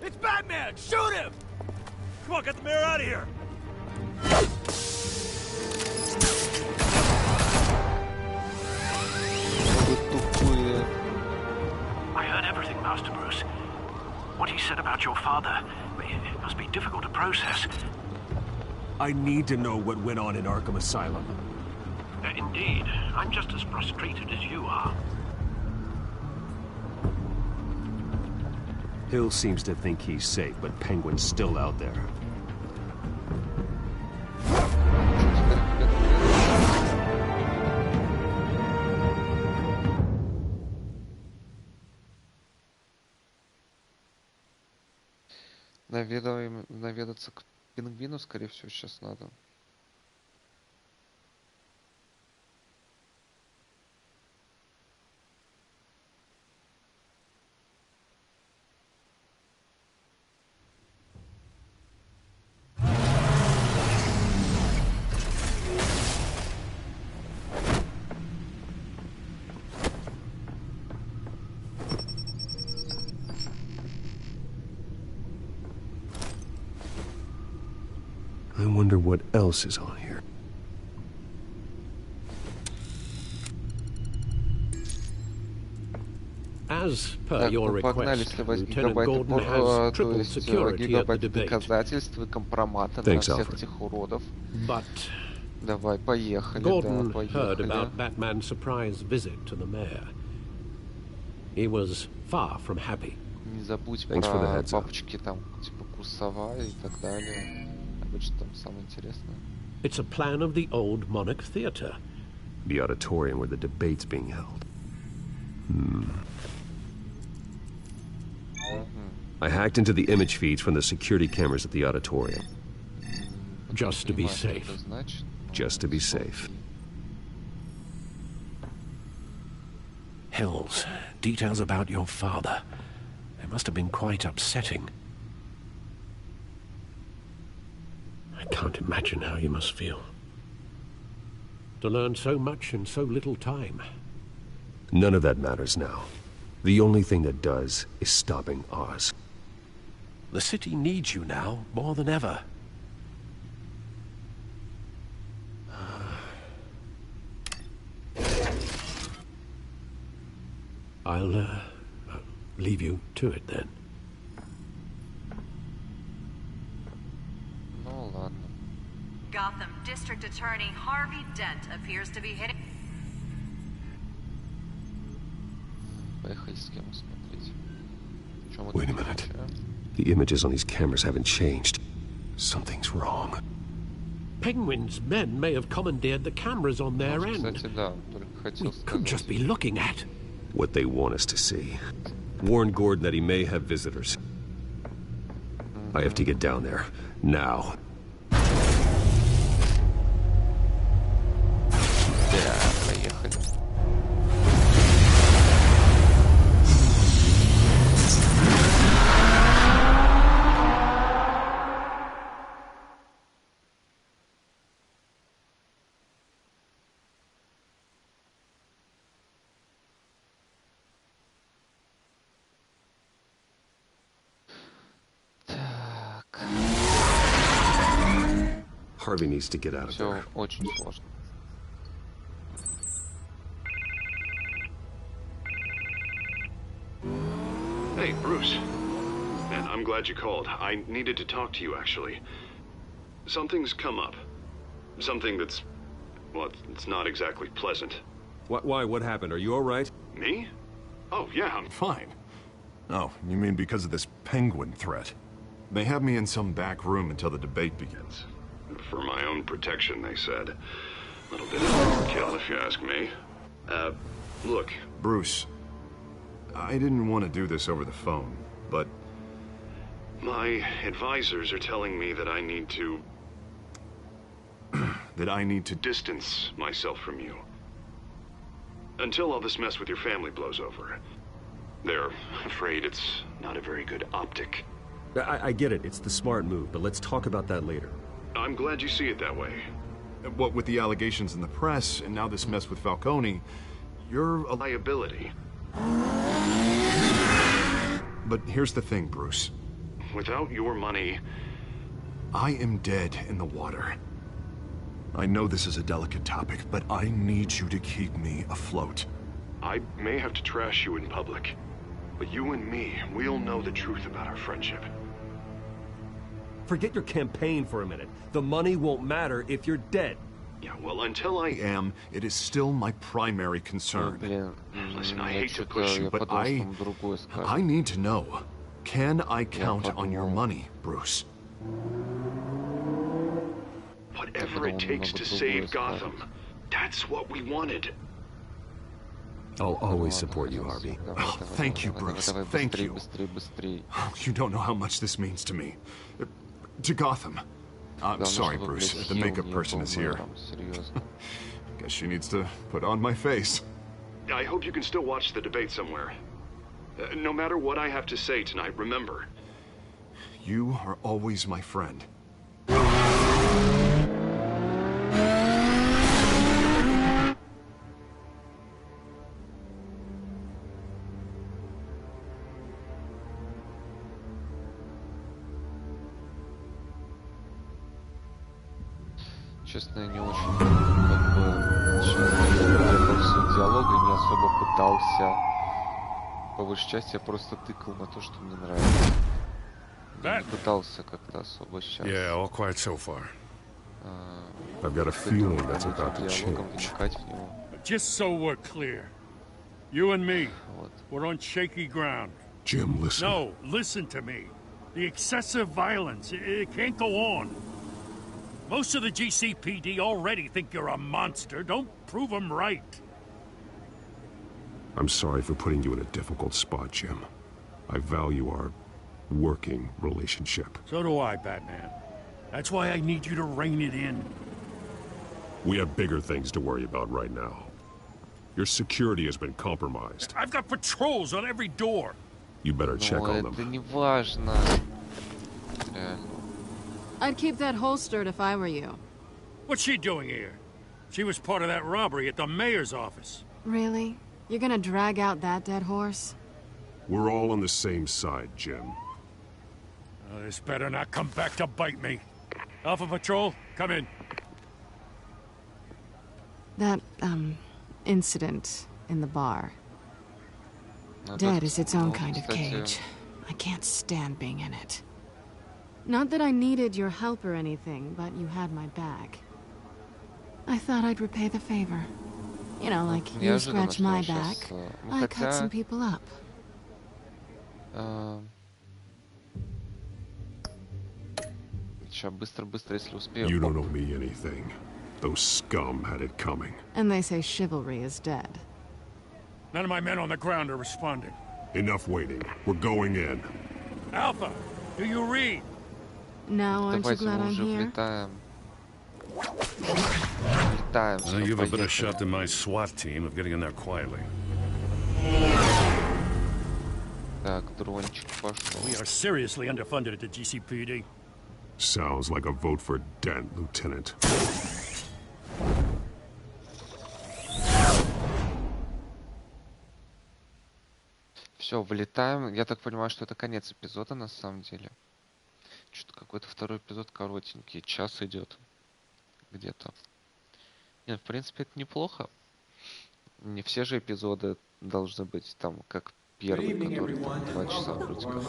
It's Batman! Shoot him! Come on, get the mayor out of here! I heard everything, Master Bruce. What he said about your father, it must be difficult to process. I need to know what went on in Arkham Asylum. Indeed. I'm just as frustrated as you are. Hill seems to think he's safe, but Penguin's still out there. Наведаться к пингвину, скорее всего, сейчас надо. I wonder what else is on here. As per your request, Lieutenant Gordon has triple security at the debate. Доказательства компромата на Thanks, всех Alfred. этих уродов. But Давай, поехали, Gordon да, heard поехали. about Batman's surprise visit to the mayor. He was far from happy. Не забудь Thanks for the про heads up. папочки там, типа курсовая и так далее. Обычно там самое интересное. It's a plan of the old Monarch Theatre. The auditorium where the debate's being held. I hacked into the image feeds from the security cameras at the auditorium. Just to be safe. Just to be safe. Hills, details about your father. It must have been quite upsetting. I can't imagine how you must feel. To learn so much in so little time. None of that matters now. The only thing that does is stopping Oz. The city needs you now more than ever. I'll leave you to it then. Ну ладно. Gotham District Attorney Harvey Dent appears to be hitting... Поехали схему смотреть. Чем мы Wait a тут minute. включаем? The images on these cameras haven't changed. Something's wrong. Penguin's men may have commandeered the cameras on their Может, end. кстати, да, только хотел We could сказать. just be looking at. What they want us to see. Warn Gordon that he may have visitors. I have to get down there. Now. Да, поехали. Harvey needs to get out of Все there. очень сложно. Hey, Bruce. Man, I'm glad you called. I needed to talk to you, actually. Something's come up. Something that's... well, it's not exactly pleasant. Why? What happened? Are you all right? Me? Oh, yeah, I'm fine. Oh, you mean because of this penguin threat? They have me in some back room until the debate begins. For my own protection, they said. A little bit of overkill, if you ask me. Look. Bruce, I didn't want to do this over the phone, but... My advisors are telling me that I need to... that I need to... distance myself from you. Until all this mess with your family blows over. They're afraid it's not a very good optic. I get it, it's the smart move, but let's talk about that later. I'm glad you see it that way. What with the allegations in the press, and now this mess with Falcone, you're a liability. But here's the thing, Bruce. Without your money... I am dead in the water. I know this is a delicate topic, but I need you to keep me afloat. I may have to trash you in public, but you and me, we'll know the truth about our friendship. Forget your campaign for a minute. The money won't matter if you're dead. Yeah, well, until I am, it is still my primary concern. Listen, I hate to push you, but I need to know. Can I count on your money, Bruce? Whatever it takes to save Gotham, that's what we wanted. I'll always support you, Harvey. Oh, thank you, Bruce. Thank you. You don't know how much this means to me. To Gotham. I'm sorry, Bruce. The makeup person is here. Guess she needs to put on my face. I hope you can still watch the debate somewhere. No matter what I have to say tonight, remember. You are always my friend. Честно, я не очень суть диалога и не особо пытался. По большей части я просто тыкал на то, что мне нравится. Я не пытался как-то особо сейчас. Yeah, all quiet so far. I've got a feeling that's about to change. Just so we're clear, you and me, we're on shaky ground. Jim, listen. No, listen to me. The excessive violence, it can't go on. Most of the GCPD already think you're a monster. Don't prove them right. I'm sorry for putting you in a difficult spot, Jim. I value our working relationship. So do I, Batman. That's why I need you to rein it in. We have bigger things to worry about right now. Your security has been compromised. I've got patrols on every door. You better check on them. Это не важно. I'd keep that holstered if I were you. What's she doing here? She was part of that robbery at the mayor's office. Really? You're gonna drag out that dead horse? We're all on the same side, Jim. Oh, this better not come back to bite me. Alpha Patrol, come in. That, incident in the bar. Dead is its own kind of cage. I can't stand being in it. Not that I needed your help or anything, but you had my back. I thought I'd repay the favor. You know, like you scratch my back, I cut some people up. You don't owe me anything. Those scum had it coming. And they say chivalry is dead. None of my men on the ground are responding. Enough waiting. We're going in. Alpha, do you read? Now aren't you glad I'm here? So you have a better shot than my SWAT team of getting in there quietly. We are seriously underfunded at the GCPD. Sounds like a vote for Dent, Lieutenant. Все, вылетаем. Я так понимаю, что это конец эпизода на самом деле. Что-то какой-то второй эпизод коротенький. Час идет. Где-то. Нет, в принципе, это неплохо. Не все же эпизоды должны быть там, как первый, который там 2 часа вроде как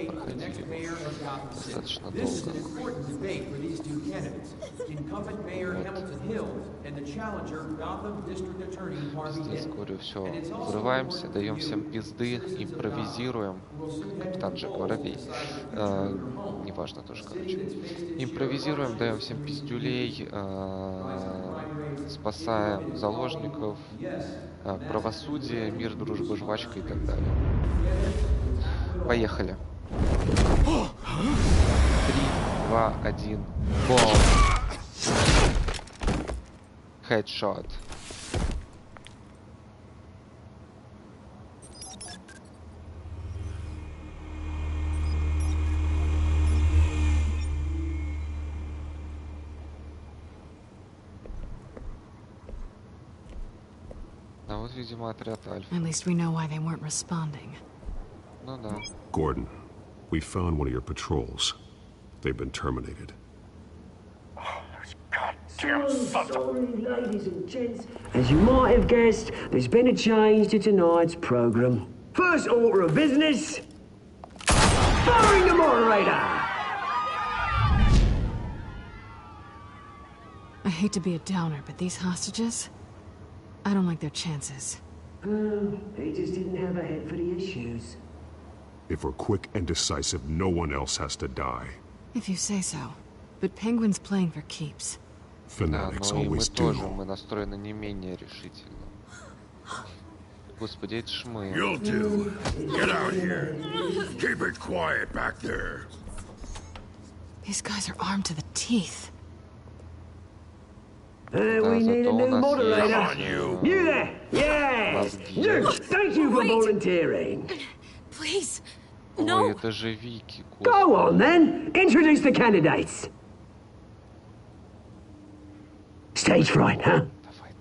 проходили. Достаточно долго. Здесь, говорю, все. Взрываемся, даем всем пизды, импровизируем. Капитан Джек Воробей. Неважно тоже, короче. Импровизируем, даем всем пиздюлей. спасаем заложников, правосудие, мир, дружба, жвачка и так далее. Поехали. 3, 2, 1. Бом! Headshot. А вот, видимо, отряд Альфа. At least we know why they weren't responding. Ну да. Gordon, we found one of your patrols. They've been terminated. Sorry, ladies and gents. As you might have guessed, there's been a change to tonight's program. First order of business, firing the moderator! I hate to be a downer, but these hostages, I don't like their chances. He just didn't have a head for the issues. If we're quick and decisive, no one else has to die. If you say so. But Penguin's playing for keeps. Fanatics да, но always мы do. тоже, мы настроены не менее решительно. Господи, это ж мы. You'll do. Get out here. Keep it quiet back there. These guys are armed to the teeth. We need a new moderator. You there? Yeah! Dude, thank you for volunteering. Please. No. Ой, это же Вики. Go on then. Introduce the candidates. Stage fright, huh?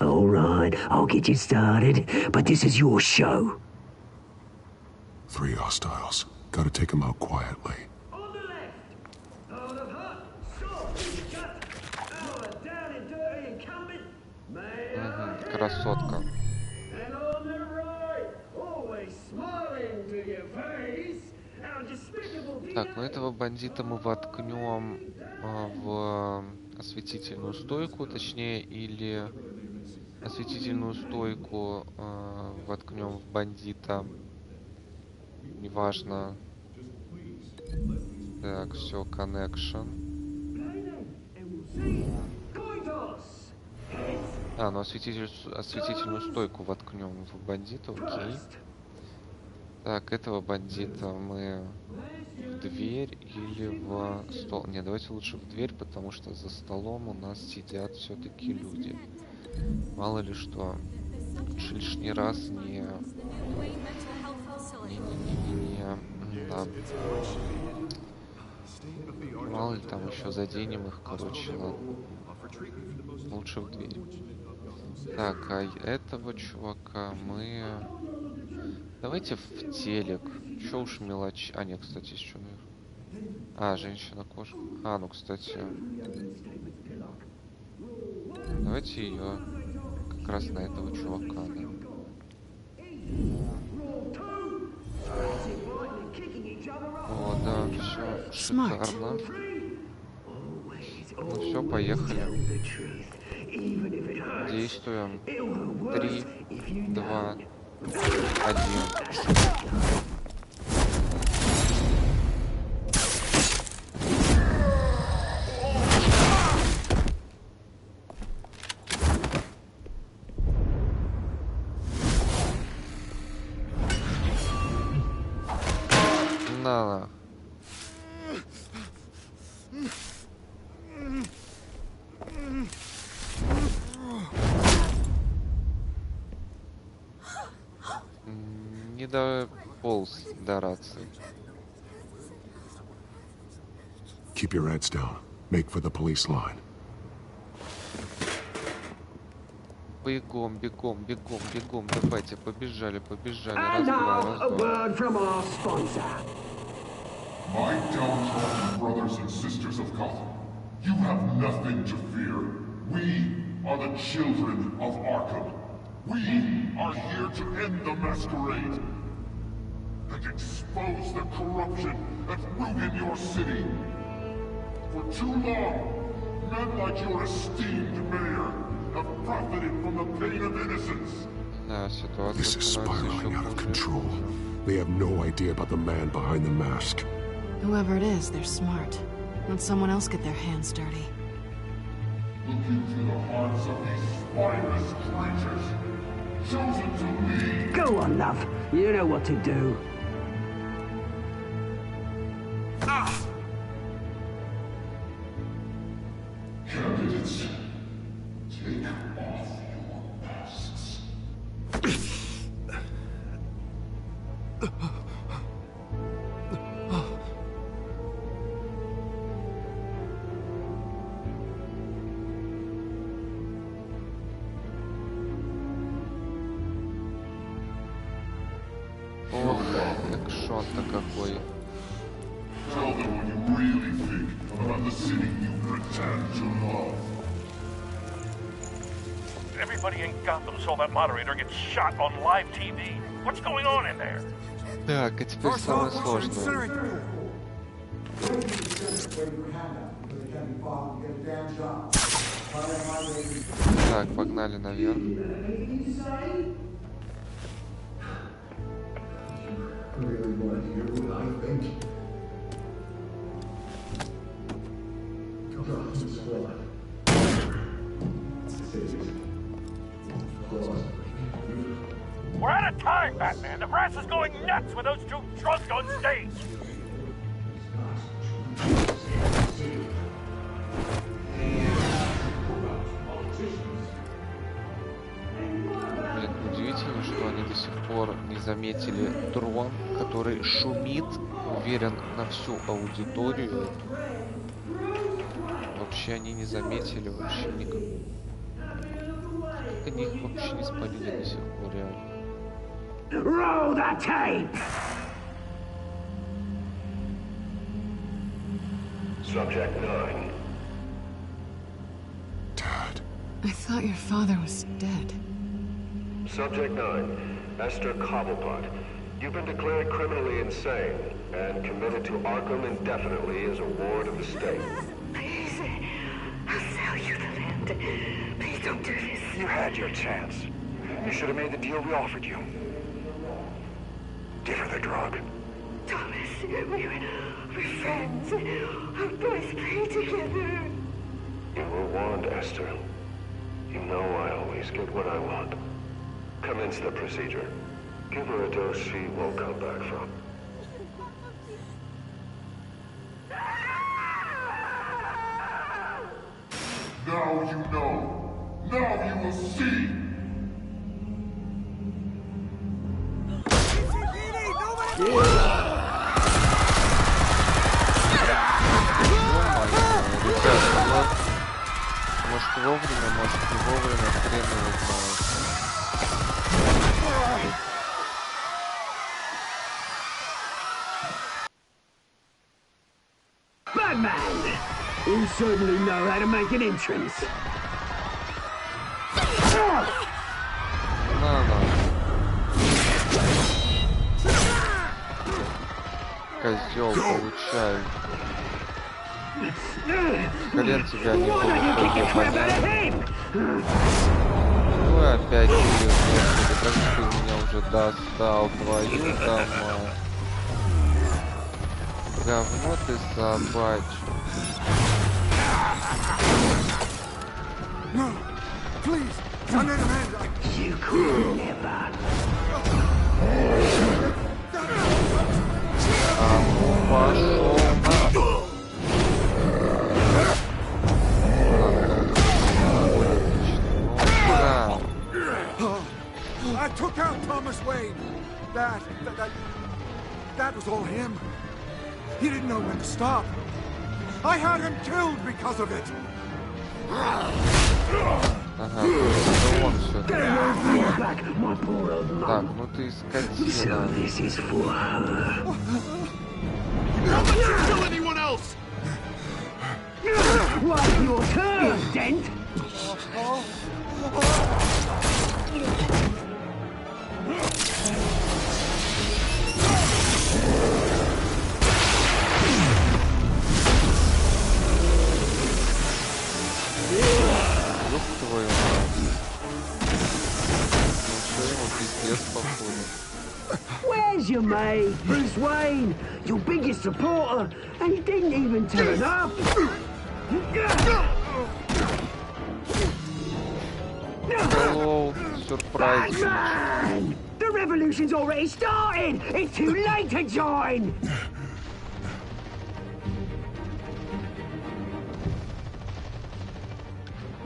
All right, I'll get you started, but this is your show. 3 hostiles. Gotta take them out quietly. On the left, out of hut, sword, cut, our down and dirty incumbent, красотка. And on the right, always smiling to your face, our despicable... Так, ну этого бандита мы воткнем в осветительную стойку, точнее, или осветительную стойку воткнем в бандита. Неважно. Так, все, connection. Ну осветительную стойку воткнем в бандита, окей. Так, этого бандита мы в дверь или в стол. Не, давайте лучше в дверь, потому что за столом у нас сидят все-таки люди. Мало ли что. Лучше лишний раз не да. Мало ли там еще заденем их, короче, ладно. Лучше в дверь. Так, а этого чувака мы... Давайте в телек. Чё уж мелочь. А, нет, кстати, еще наверное. Женщина-кошка. Ну, кстати. Давайте ее как раз на этого чувака, да. О, да, все шикарно. Ну все, поехали. Действуем. 3, 2, 1. На. Не дополз до рации. Keep your heads down. Make for the police line. Бегом, бегом, бегом, бегом. Давайте, побежали, побежали. And now, a word from our sponsor. My downtrodden brothers and sisters of Gotham, you have nothing to fear. We are the children of Arkham. We are here to end the masquerade and expose the corruption that ruined your city. For too long, men like your esteemed mayor have profited from the pain of innocence. This is spiraling out of control. They have no idea about the man behind the mask. Whoever it is, they're smart. Let someone else get their hands dirty. Look into the hearts of these finest creatures, chosen to lead. Go on, love. You know what to do. Candidates, take off your masks. Ох, экшон-то какой. Tell them what you really think about the city you pretend to love. Everybody in Gotham saw that moderator get shot on live TV. What's going on in there? Так, а теперь самое сложное. Так, погнали наверх. We're out of time, Batman. The press is going nuts with those two drunks on stage. Блин, удивительно, что они до сих пор не заметили дрон, который шумит, уверен, на всю аудиторию. Вообще они не заметили вообще никак. Как они их вообще не спалили до сих пор, реально. Roll the tape! Subject 9. Dad. I thought your father was dead. Subject 9. Esther Cobblepot. You've been declared criminally insane and committed to Arkham indefinitely as a ward of the state. Please, I'll sell you the land. Please don't do this. You had your chance. You should have made the deal we offered you. Give her the drug. Thomas, we're friends. Our boys play together. You were warned, Esther. You know I always get what I want. Commence the procedure. Give her a dose she won't come back from. Now you know. Now you will see. Может вовремя, может не вовремя, хрен его знает. Batman! You certainly know how to make an entrance. Козел, получай. Хрен тебя не будет, ну и опять господи, как ты меня уже достал, твою домой. Говно ты собачье. No, please, another man. You could never. А ну пошел I took out Thomas Wayne. That was all him. He didn't know when to stop. I had him killed because of it. Ага, это он все. Так, ну ты скотина. What, your turn, Dent? Ёб твою мать. Ну что ему пиздец походу. Where's your mate, Bruce Wayne? Your biggest supporter, and he didn't even turn up. сюрприз. Batman! The revolution's already started! It's too late to join!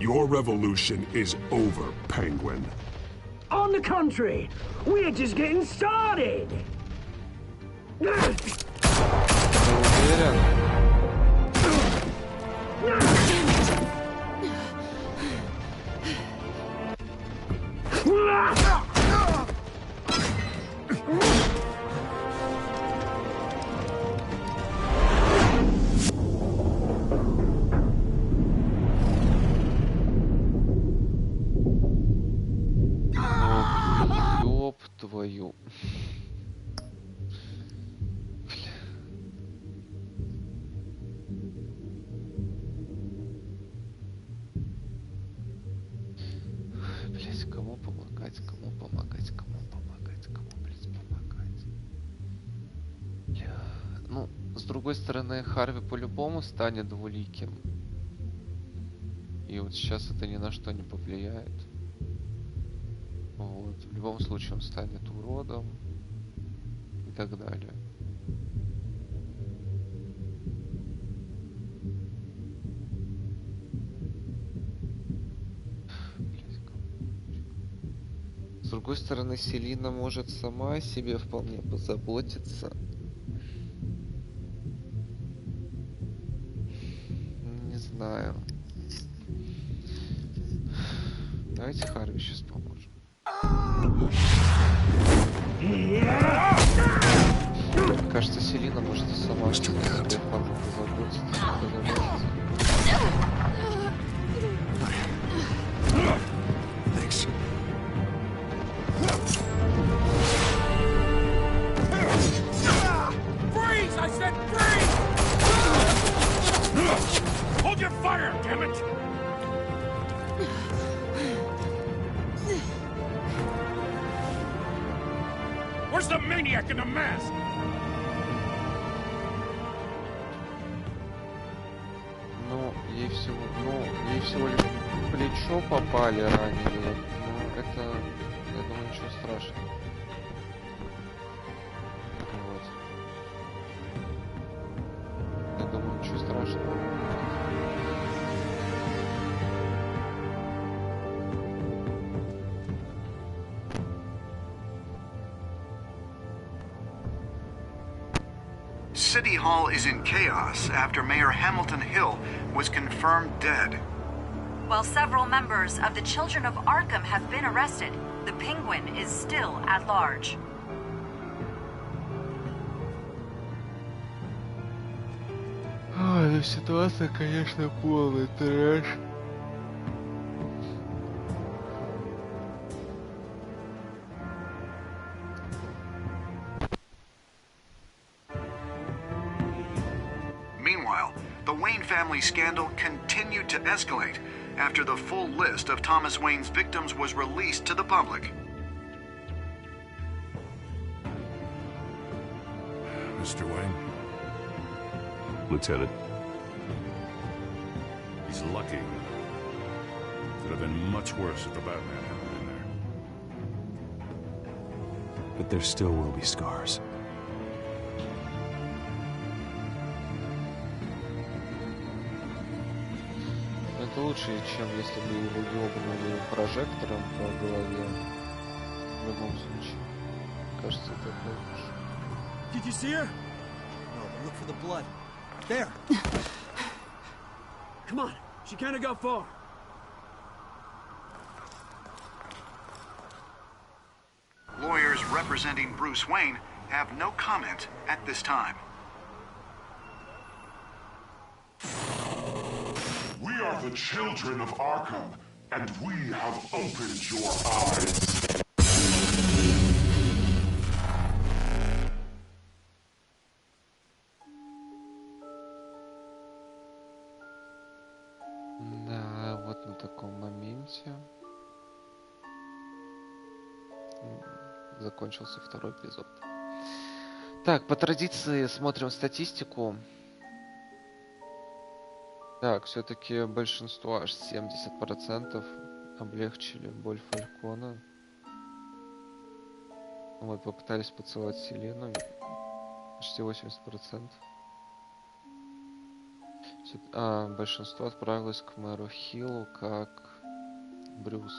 Your revolution is over, Penguin. On the contrary, we're just getting started! Ёб твою. Блять, кому помогать, кому помогать, кому помогать, кому, блять, помогать. Бля. Ну, с другой стороны, Харви по-любому станет двуликим. И вот сейчас это ни на что не повлияет. Вот. В любом случае он станет уродом. И так далее. С другой стороны, Селина может сама о себе вполне позаботиться. Не знаю. Давайте Харви сейчас поможем. Кажется, Селина может и сама о себе вполне позаботиться. Freeze! I said freeze! Hold your fire, damn it! Where's the maniac in the mask? Ей всего лишь в плечо попали ранее. Но это, я думаю, ничего страшного. Вот. Я думаю, ничего страшного. City Hall is in chaos after Mayor Hamilton Hill was confirmed dead. While several members of the Children of Arkham have been arrested, the Penguin is still at large. Ну ситуация, конечно, полный трэш. Meanwhile, the Wayne family scandal continued to escalate after the full list of Thomas Wayne's victims was released to the public. Mr. Wayne? Lieutenant. He's lucky. Could have been much worse if the Batman hadn't been there. But there still will be scars. Это лучше, чем если бы его ёбнули прожектором по голове. В любом случае. Кажется, это лучше. Did you see her? No, but look for the blood. There. Come on, she can't have got far. Lawyers representing Bruce Wayne have no comment at this time. We are the children of Arkham, and we have opened your eyes. Да, вот на таком моменте закончился второй эпизод. Так, по традиции смотрим статистику. Так, все-таки большинство, аж 70%, облегчили боль Фалькона. Вот, попытались поцеловать Селину. Почти 80%. Большинство отправилось к мэру Хиллу как Брюс.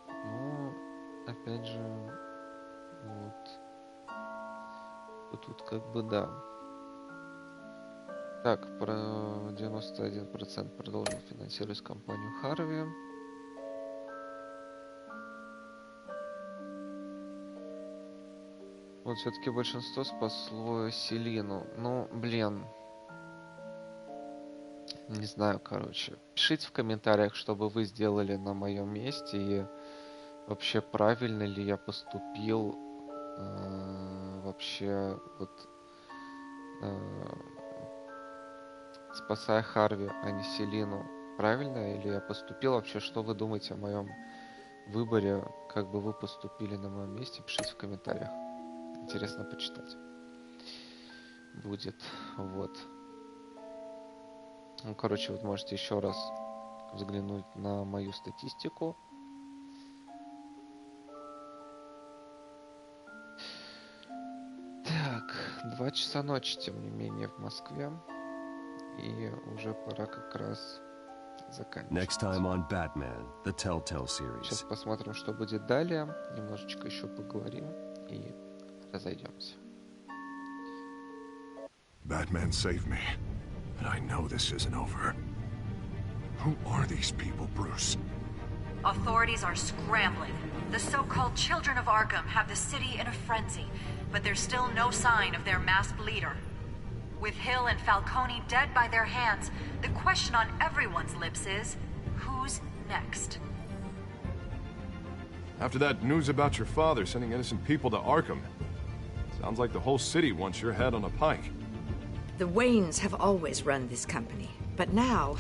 Ну, опять же, вот. Тут как бы да. Так, про 91% продолжил финансировать компанию Харви. Вот все-таки большинство спасло Селину. Ну, блин. Не знаю, короче. Пишите в комментариях, что бы вы сделали на моем месте и вообще правильно ли я поступил. Вообще вот спасая Харви, а не Селину. Правильно ли я поступил? Вообще, что вы думаете о моем выборе? Как бы вы поступили на моем месте? Пишите в комментариях. Интересно почитать. Будет. Вот. Ну, короче, вот можете еще раз взглянуть на мою статистику. Так, 2 часа ночи, тем не менее, в Москве. И уже пора как раз заканчивать. Next time on Batman, the TellTale series. Сейчас посмотрим, что будет далее. Немножечко еще поговорим и разойдемся. Batman saved me, but I know this isn't over. Who are these people, Bruce? Authorities are scrambling. The so-called Children of Arkham have the city in a frenzy, but there's still no sign of their masked leader. With Hill and Falcone dead by their hands, the question on everyone's lips is, who's next? After that news about your father sending innocent people to Arkham, sounds like the whole city wants your head on a pike. The Waynes have always run this company, but now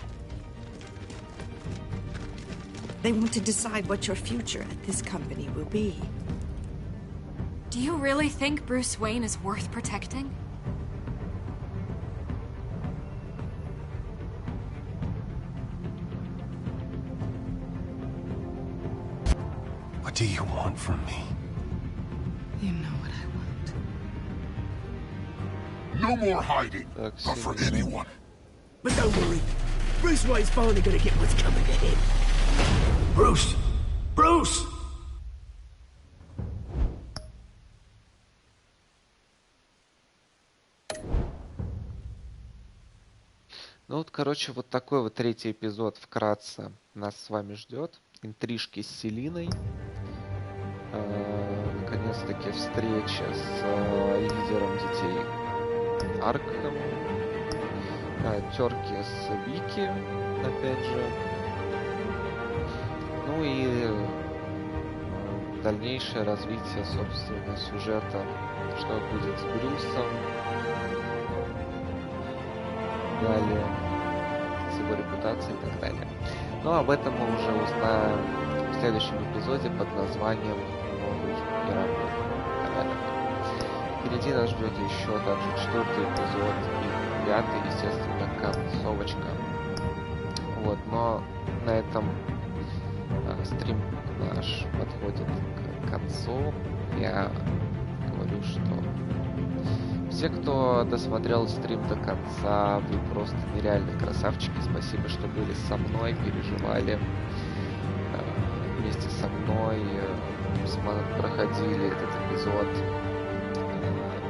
they want to decide what your future at this company will be. Do you really think Bruce Wayne is worth protecting? What do you want from me? You know what I want. No more hiding, not for anyone. But don't worry, Bruce Wayne's finally gonna get what's coming to him. Bruce! Bruce! Ну вот, короче, вот такой вот 3-й эпизод вкратце нас с вами ждет. Интрижки с Селиной. Наконец-таки встреча с лидером детей Аркхем. Терки с Вики, опять же. Ну и дальнейшее развитие, собственно, сюжета. Что будет с Брюсом. Далее. С его репутацией и так далее. Но об этом мы уже узнаем в следующем эпизоде под названием «Новый мировой порядок». Впереди нас ждет еще также 4-й эпизод и 5-й, естественно, концовочка. Вот, но на этом стрим наш подходит к концу. Я говорю, что все, кто досмотрел стрим до конца, вы просто нереально красавчики. Спасибо, что были со мной, переживали вместе со мной, проходили этот эпизод.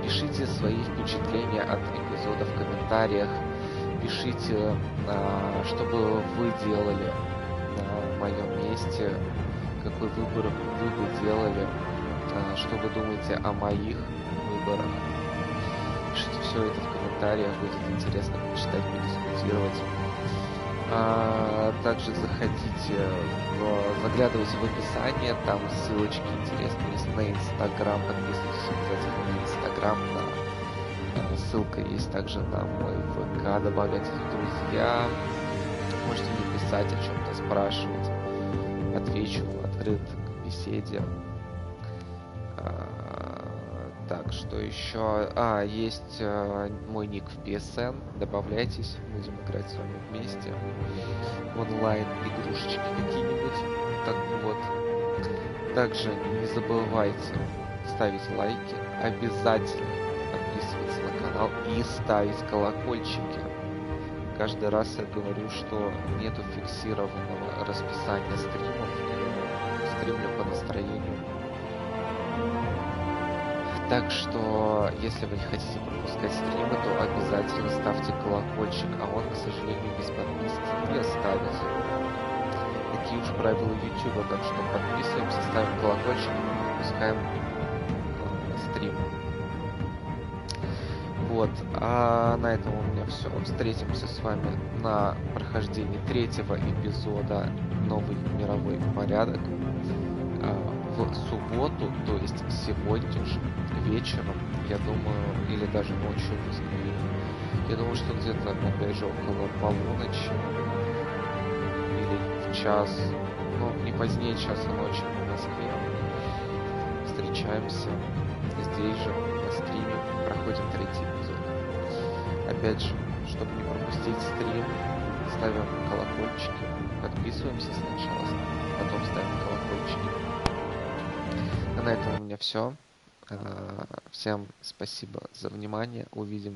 Пишите свои впечатления от эпизода в комментариях. Пишите, что бы вы делали на моем месте, какой выбор вы бы делали, что вы думаете о моих выборах. Пишите все это в комментариях, будет интересно почитать, подискутировать. Также заглядывайте в описание, там ссылочки интересные есть на Инстаграм, подписывайтесь обязательно на Инстаграм, ссылка есть также на мой ВК, добавляйтесь в друзья, можете мне писать, о чем-то спрашивать, отвечу открыт к беседе. Так, что еще? Есть мой ник в PSN. Добавляйтесь, будем играть с вами вместе. Онлайн игрушечки какие-нибудь. Так вот. Также не забывайте ставить лайки, обязательно подписываться на канал и ставить колокольчики. Каждый раз я говорю, что нету фиксированного расписания стримов, стримлю по настроению. Так что, если вы не хотите пропускать стримы, то обязательно ставьте колокольчик, а он, к сожалению, без подписки не оставите. Такие уж правила YouTube, так что подписываемся, ставим колокольчик и не пропускаем стрим. Вот, а на этом у меня все. Встретимся с вами на прохождении 3-го эпизода «Новый мировой порядок» в субботу, то есть сегодня же вечером, я думаю, или даже ночью в воскресенье. Я думаю, что где-то, опять же, около полуночи или в час, ну, не позднее часа ночи в Москве. Встречаемся здесь же, на стриме, проходим 3-й эпизод. Опять же, чтобы не пропустить стрим, ставим колокольчики, подписываемся сначала, потом ставим колокольчики. А на этом у меня все. Всем спасибо за внимание. Увидимся.